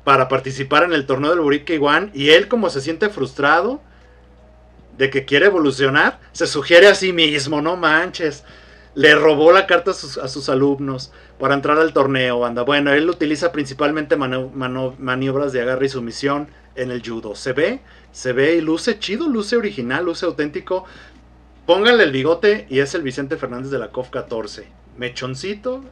A: para participar en el torneo del Buriki One. Y él, como se siente frustrado de que quiere evolucionar, se sugiere a sí mismo, no manches. Le robó la carta a sus alumnos para entrar al torneo, banda. Bueno, él utiliza principalmente maniobras de agarre y sumisión en el judo. Se ve y luce chido, luce original, luce auténtico. Pónganle el bigote y es el Vicente Fernández de la KOF 14. Mechoncito,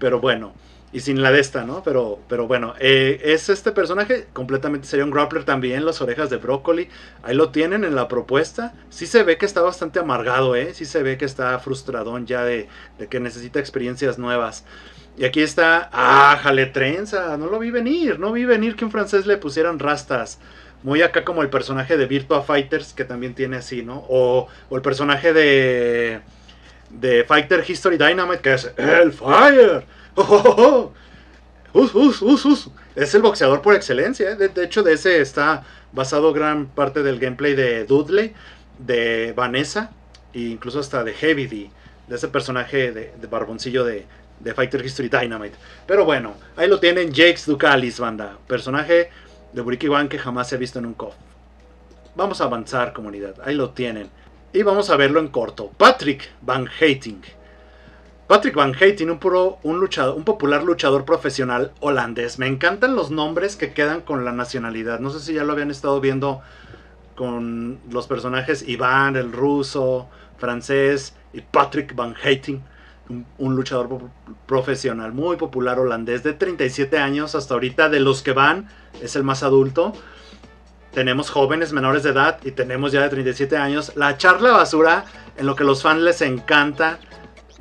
A: pero bueno. Y sin la de esta, ¿no? Pero bueno, es este personaje, completamente sería un grappler también, las orejas de brócoli. Ahí lo tienen en la propuesta. Sí se ve que está bastante amargado, ¿eh? Sí se ve que está frustradón ya de que necesita experiencias nuevas. Y aquí está, jale trenza, no lo vi venir, no vi venir que un francés le pusieran rastas. Muy acá como el personaje de Virtua Fighters, que también tiene así, ¿no? O el personaje de Fighter History Dynamite, que es Hellfire. Es el boxeador por excelencia. De hecho, de ese está basado gran parte del gameplay de Dudley, de Vanessa, e incluso hasta de Heavy D, de ese personaje de barboncillo de Fighter History Dynamite. Pero bueno, ahí lo tienen, Jakes Ducalis, banda. Personaje de Buriki One que jamás se ha visto en un KOF. Vamos a avanzar, comunidad. Ahí lo tienen. Y vamos a verlo en corto. Patrick Van Hating. Patrick Van Hating, un popular luchador profesional holandés. Me encantan los nombres que quedan con la nacionalidad. No sé si ya lo habían estado viendo con los personajes Iván, el ruso, francés, y Patrick Van Hating, un luchador profesional muy popular holandés de 37 años hasta ahorita. De los que van, es el más adulto. Tenemos jóvenes menores de edad y tenemos ya de 37 años. La charla basura en lo que a los fans les encanta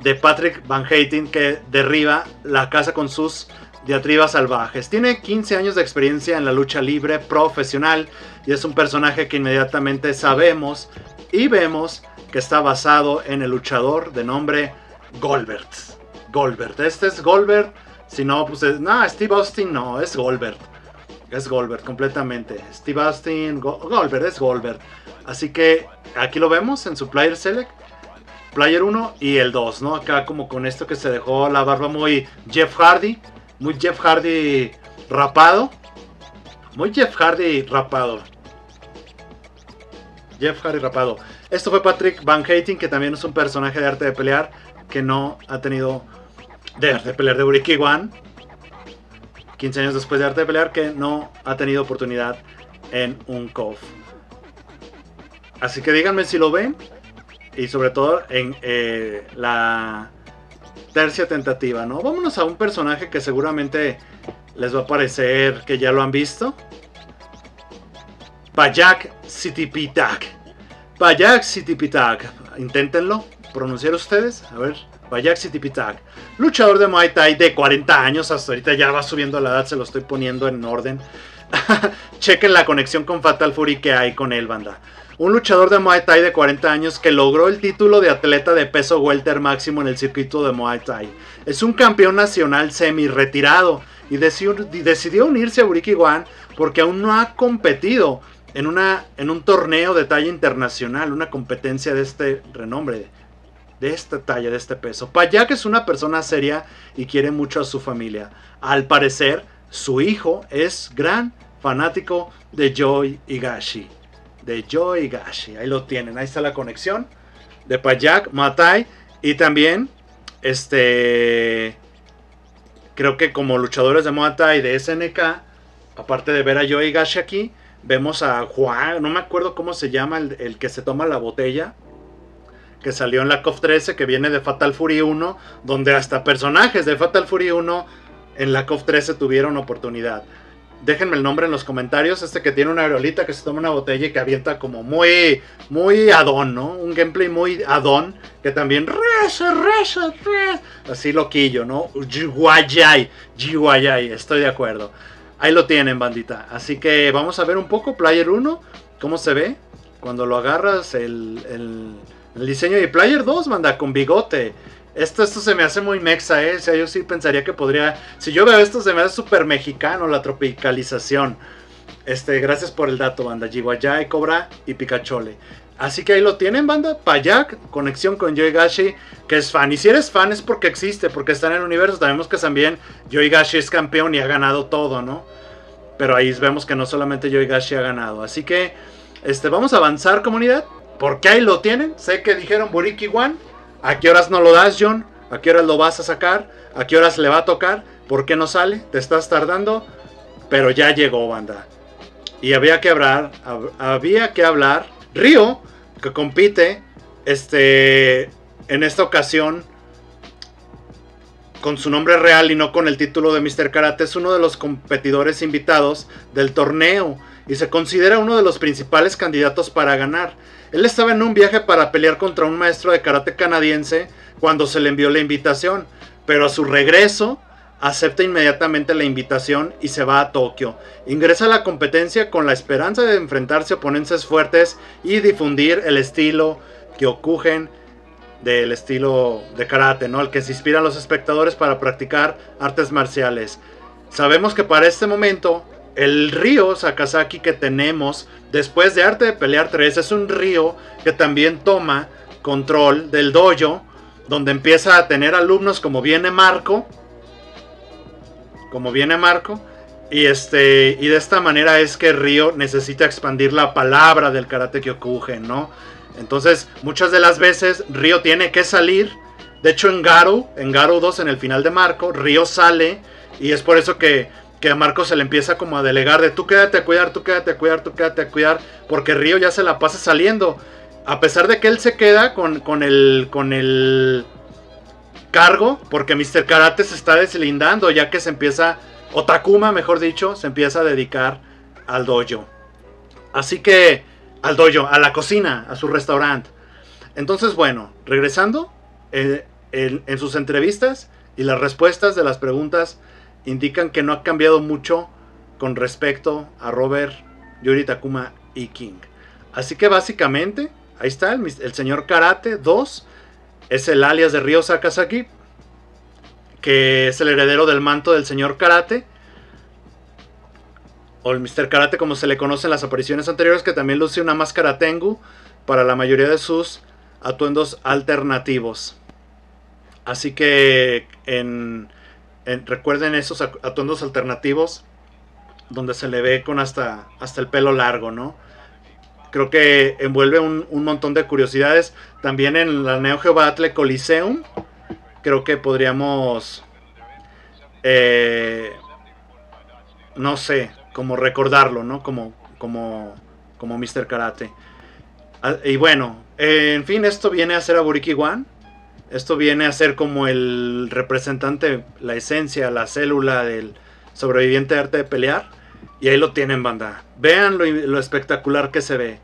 A: de Patrick Van Hating, que derriba la casa con sus diatribas salvajes. Tiene 15 años de experiencia en la lucha libre profesional y es un personaje que inmediatamente sabemos y vemos que está basado en el luchador de nombre Goldberg. Este es Goldberg. Si no, pues Steve Austin no, es Goldberg. Es Goldberg completamente. Steve Austin, Goldberg, es Goldberg. Así que aquí lo vemos en su Player Select. Player 1 y el 2, ¿no? Acá como con esto que se dejó la barba muy Jeff Hardy. Muy Jeff Hardy rapado. Muy Jeff Hardy rapado. Jeff Hardy rapado. Esto fue Patrick Van Hating, que también es un personaje de arte de pelear que no ha tenido... De arte de pelear de Buriki One. 15 años después de arte de pelear, que no ha tenido oportunidad en un KOF. Así que díganme si lo ven. Y sobre todo en la tercia tentativa, ¿no? Vámonos a un personaje que seguramente les va a parecer que ya lo han visto. Pajak Sitipitak. Pajak Sitipitak. Inténtenlo pronunciar ustedes. A ver. Pajak Sitipitak. Luchador de Muay Thai de 40 años. Hasta ahorita ya va subiendo la edad. Se lo estoy poniendo en orden. Chequen la conexión con Fatal Fury que hay con él, banda. Un luchador de Muay Thai de 40 años que logró el título de atleta de peso welter máximo en el circuito de Muay Thai. Es un campeón nacional semi-retirado y decidió unirse a Buriki One porque aún no ha competido en un torneo de talla internacional, una competencia de este renombre, de esta talla, de este peso. Pajak es una persona seria y quiere mucho a su familia. Al parecer, su hijo es gran fanático de Joe Higashi. Ahí lo tienen, ahí está la conexión de Pajak, Muay Thai. Y también creo que como luchadores de Muay Thai de SNK, aparte de ver a Joe Higashi aquí, vemos a Juan, no me acuerdo cómo se llama, el que se toma la botella, que salió en la KOF 13, que viene de Fatal Fury 1, donde hasta personajes de Fatal Fury 1 en la KOF 13 tuvieron oportunidad. Déjenme el nombre en los comentarios. Que tiene una aerolita que se toma una botella y que avienta como muy add-on, ¿no? Un gameplay muy add-on. Que también así loquillo, ¿no? GYI, estoy de acuerdo. Ahí lo tienen, bandita. Así que vamos a ver un poco Player 1. Cómo se ve cuando lo agarras. El diseño de Player 2, banda, con bigote. Esto se me hace muy mexa, ¿eh? O sea, yo sí pensaría que podría... Si yo veo esto, se me hace súper mexicano la tropicalización. Gracias por el dato, banda. Jiwayai, Cobra y Picachole. Así que ahí lo tienen, banda. Payak, conexión con Yoigashi, que es fan. Y si eres fan es porque existe, porque está en el universo. Sabemos que también Yoigashi es campeón y ha ganado todo, ¿no? Pero ahí vemos que no solamente Yoigashi ha ganado. Así que vamos a avanzar, comunidad. Porque ahí lo tienen. Sé que dijeron Buriki One. ¿A qué horas no lo das, John? ¿A qué horas lo vas a sacar? ¿A qué horas le va a tocar? ¿Por qué no sale? ¿Te estás tardando? Pero ya llegó, banda. Y había que hablar. Ryo, que compite en esta ocasión con su nombre real y no con el título de Mr. Karate, es uno de los competidores invitados del torneo y se considera uno de los principales candidatos para ganar. Él estaba en un viaje para pelear contra un maestro de karate canadiense cuando se le envió la invitación, pero a su regreso acepta inmediatamente la invitación y se va a Tokio. Ingresa a la competencia con la esperanza de enfrentarse a oponentes fuertes y difundir el estilo Kyokugen, del estilo de karate, ¿no? El que se inspira a los espectadores para practicar artes marciales. Sabemos que para este momento el Ryo Sakazaki que tenemos después de Arte de Pelear 3 es un Ryo que también toma control del dojo, donde empieza a tener alumnos como viene Marco, y de esta manera es que Ryo necesita expandir la palabra del karate Kyokugen, ¿no? Entonces muchas de las veces Ryo tiene que salir. De hecho en Garou 2, en el final de Marco, Ryo sale y es por eso que a Marco se le empieza como a delegar de tú quédate a cuidar, tú quédate a cuidar, tú quédate a cuidar, porque Ryo ya se la pasa saliendo, a pesar de que él se queda con el cargo, porque Mr. Karate se está deslindando, ya que se empieza, o Takuma mejor dicho, se empieza a dedicar al dojo. Así que, al dojo, a la cocina, a su restaurante. Entonces bueno, regresando, en sus entrevistas y las respuestas de las preguntas indican que no ha cambiado mucho con respecto a Robert, Yuri Takuma y King. Así que básicamente, ahí está el señor Karate 2. Es el alias de Ryo Sakazaki, que es el heredero del manto del señor Karate, o el Mr. Karate como se le conoce en las apariciones anteriores, que también luce una máscara Tengu para la mayoría de sus atuendos alternativos. Así que recuerden esos atuendos alternativos donde se le ve con hasta el pelo largo, ¿no? Creo que envuelve un montón de curiosidades. También en la Neo Geo Battle Coliseum, creo que podríamos, no sé, como recordarlo, ¿no? Como Mr. Karate. Y bueno, en fin, esto viene a ser a Buriki One. Esto viene a ser como el representante, la esencia, la célula del sobreviviente de Arte de Pelear. Y ahí lo tienen, banda. Vean lo espectacular que se ve.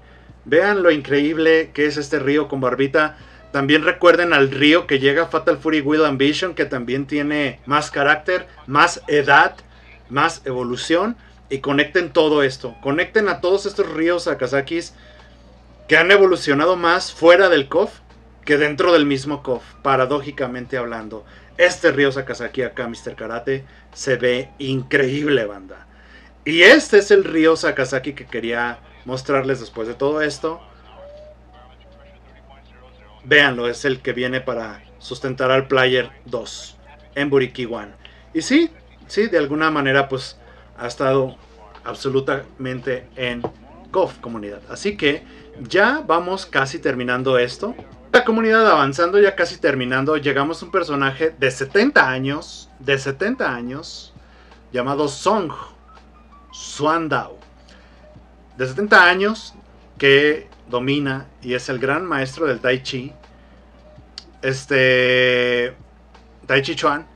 A: Vean lo increíble que es este Ryo con barbita. También recuerden al Ryo que llega a Fatal Fury Will Ambition, que también tiene más carácter, más edad, más evolución. Y conecten todo esto. Conecten a todos estos Ryo Sakazakis que han evolucionado más fuera del KOF que dentro del mismo KOF, paradójicamente hablando. Este Ryo Sakazaki acá, Mr. Karate, se ve increíble, banda. Y este es el Ryo Sakazaki que quería mostrarles después de todo esto. Véanlo, es el que viene para sustentar al Player 2 en Buriki One. Y sí, de alguna manera pues ha estado absolutamente en KOF, comunidad. Así que ya vamos casi terminando esto. La comunidad avanzando, ya casi terminando, llegamos a un personaje de 70 años, llamado Song Xuandao, de 70 años, que domina y es el gran maestro del Tai Chi, Tai Chi Chuan,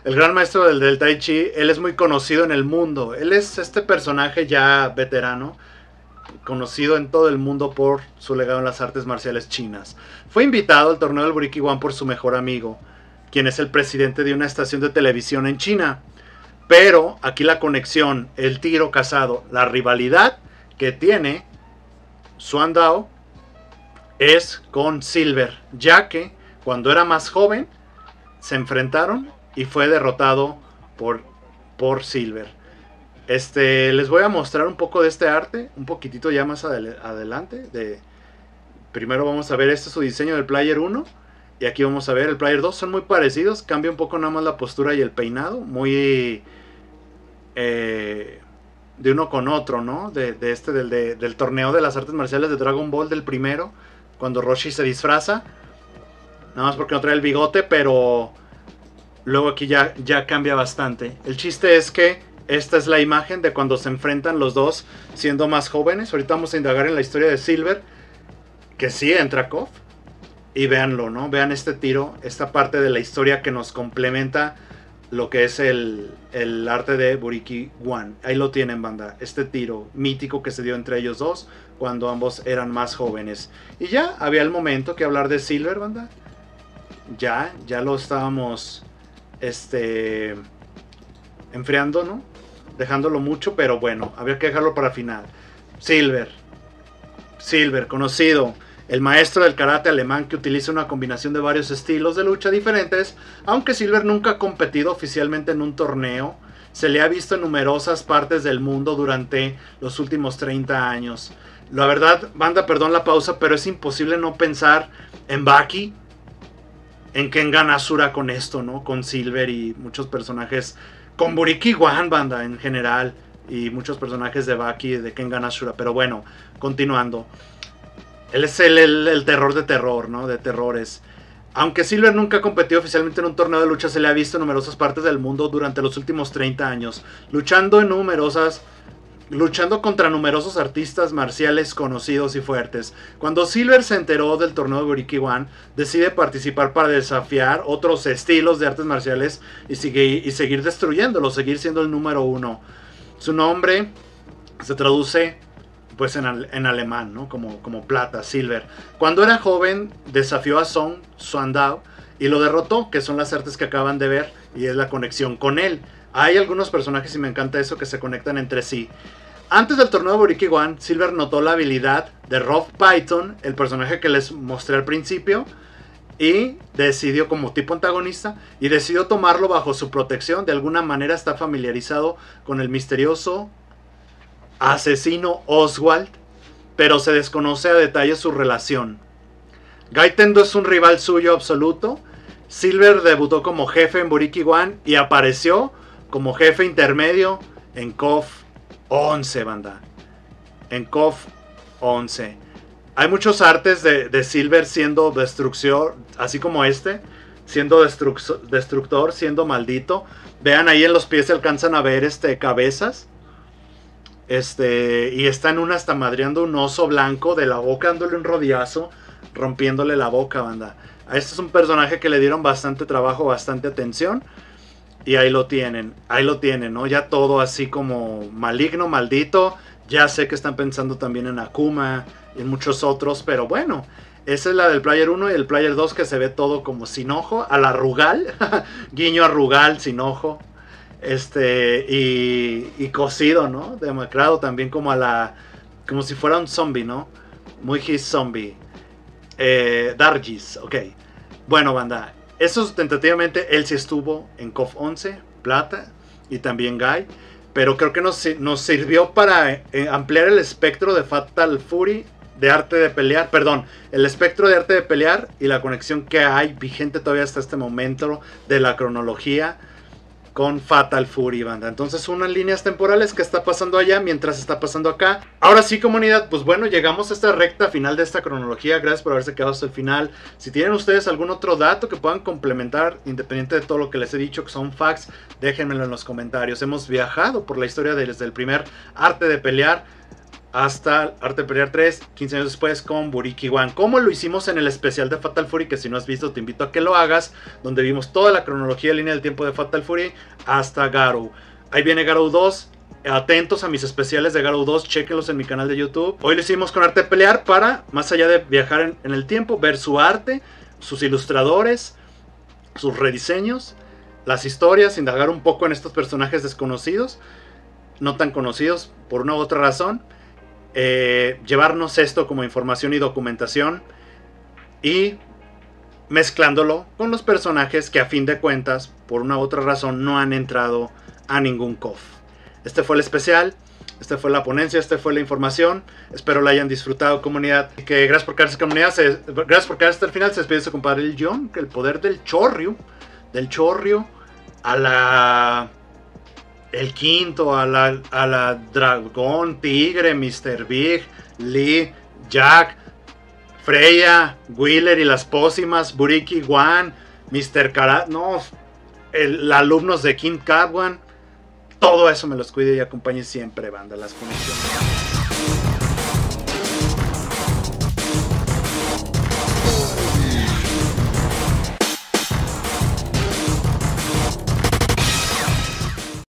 A: el gran maestro del Tai Chi. Él es muy conocido en el mundo, él es este personaje ya veterano, conocido en todo el mundo por su legado en las artes marciales chinas. Fue invitado al torneo del Buriki One por su mejor amigo, quien es el presidente de una estación de televisión en China. Pero aquí la conexión, el tiro casado, la rivalidad que tiene Xuandao es con Silver, ya que cuando era más joven se enfrentaron y fue derrotado por Silver. Les voy a mostrar un poco de este arte, un poquitito ya más adelante. Primero vamos a ver este es su diseño del Player 1. Y aquí vamos a ver el Player 2. Son muy parecidos, cambia un poco nada más la postura y el peinado. Muy de uno con otro, ¿no? Del torneo de las artes marciales de Dragon Ball del primero. Cuando Roshi se disfraza. Nada más porque no trae el bigote, pero luego aquí ya cambia bastante. El chiste es que esta es la imagen de cuando se enfrentan los dos siendo más jóvenes. Ahorita vamos a indagar en la historia de Silver, que sí entra KOF. Y véanlo, ¿no? Vean este tiro, esta parte de la historia que nos complementa lo que es el arte de Buriki One. Ahí lo tienen, banda. Este tiro mítico que se dio entre ellos dos cuando ambos eran más jóvenes. Y ya había el momento que hablar de Silver, banda. Ya lo estábamos enfriando, ¿no? Dejándolo mucho, pero bueno, había que dejarlo para final. Silver, conocido, el maestro del karate alemán que utiliza una combinación de varios estilos de lucha diferentes. Aunque Silver nunca ha competido oficialmente en un torneo, se le ha visto en numerosas partes del mundo durante los últimos 30 años. La verdad, banda, perdón la pausa, pero es imposible no pensar en Baki, en Kengan Ashura con esto, ¿no? Con Silver y muchos personajes, con Buriki One, banda, en general, y muchos personajes de Baki y de Kengan Ashura. Pero bueno, continuando. Él es el terror de terror, ¿no? De terrores. Aunque Silver nunca ha competido oficialmente en un torneo de lucha, se le ha visto en numerosas partes del mundo durante los últimos 30 años, luchando contra numerosos artistas marciales conocidos y fuertes. Cuando Silver se enteró del torneo de Buriki One, decide participar para desafiar otros estilos de artes marciales y seguir destruyéndolos, seguir siendo el número uno. Su nombre se traduce pues en alemán, ¿no? Como plata, Silver. Cuando era joven desafió a Song Suandao y lo derrotó, que son las artes que acaban de ver, y es la conexión con él. Hay algunos personajes, y me encanta eso, que se conectan entre sí. Antes del torneo de Buriki One, Silver notó la habilidad de Rob Python, el personaje que les mostré al principio, y decidió, como tipo antagonista, y decidió tomarlo bajo su protección. De alguna manera está familiarizado con el misterioso asesino Oswald, pero se desconoce a detalle su relación. Gaitendo es un rival suyo absoluto. Silver debutó como jefe en Buriki One y apareció como jefe intermedio en KOF 11, banda. En KOF 11. Hay muchos artes de Silver siendo destrucción, así como siendo destructor, siendo maldito. Vean ahí en los pies se alcanzan a ver cabezas. Y está en una hasta madreando un oso blanco de la boca, dándole un rodillazo, rompiéndole la boca, banda. A este es un personaje que le dieron bastante trabajo, bastante atención. Y ahí lo tienen, ¿no? Ya todo así como maligno, maldito. Ya sé que están pensando también en Akuma y en muchos otros, pero bueno. Esa es la del Player 1 y el Player 2, que se ve todo como sin ojo, a la Rugal. Guiño a Rugal, sin ojo. Y cosido, ¿no? Demacrado también como si fuera un zombie, ¿no? Muy his zombie. Dargis, ok. Bueno, banda, eso tentativamente él sí estuvo en KOF 11, plata, y también Guy. Pero creo que nos sirvió para ampliar el espectro de Fatal Fury, de arte de pelear, perdón, el espectro de arte de pelear y la conexión que hay vigente todavía hasta este momento de la cronología con Fatal Fury, banda. Entonces, unas líneas temporales que está pasando allá mientras está pasando acá. Ahora sí, comunidad, pues bueno, llegamos a esta recta final de esta cronología. Gracias por haberse quedado hasta el final. Si tienen ustedes algún otro dato que puedan complementar, independiente de todo lo que les he dicho, que son facts, déjenmelo en los comentarios. Hemos viajado por la historia desde el primer arte de pelear hasta Arte de Pelear 3, 15 años después con Buriki One. Como lo hicimos en el especial de Fatal Fury, que si no has visto te invito a que lo hagas, donde vimos toda la cronología de línea del tiempo de Fatal Fury hasta Garou. Ahí viene Garou 2, atentos a mis especiales de Garou 2, chequenlos en mi canal de YouTube. Hoy lo hicimos con Arte de Pelear para, más allá de viajar en el tiempo, ver su arte, sus ilustradores, sus rediseños, las historias, indagar un poco en estos personajes desconocidos, no tan conocidos por una u otra razón. Llevarnos esto como información y documentación y mezclándolo con los personajes que a fin de cuentas por una u otra razón no han entrado a ningún KOF. Este fue el especial. Esta fue la ponencia, esta fue la información. Espero la hayan disfrutado, comunidad. Que gracias por quedarse, comunidad. Gracias por quedarse hasta el final. Se despide su compadre el John. Que el poder del chorrio. Del chorrio. A la... El quinto. A la dragón, tigre, Mr. Big, Lee, Jack, Freya, Wheeler y las pócimas, Buriki, Wan, Mr. Karat. No. Alumnos de King Cadwan. Todo eso me los cuide y acompañe siempre, banda. Las conexiones.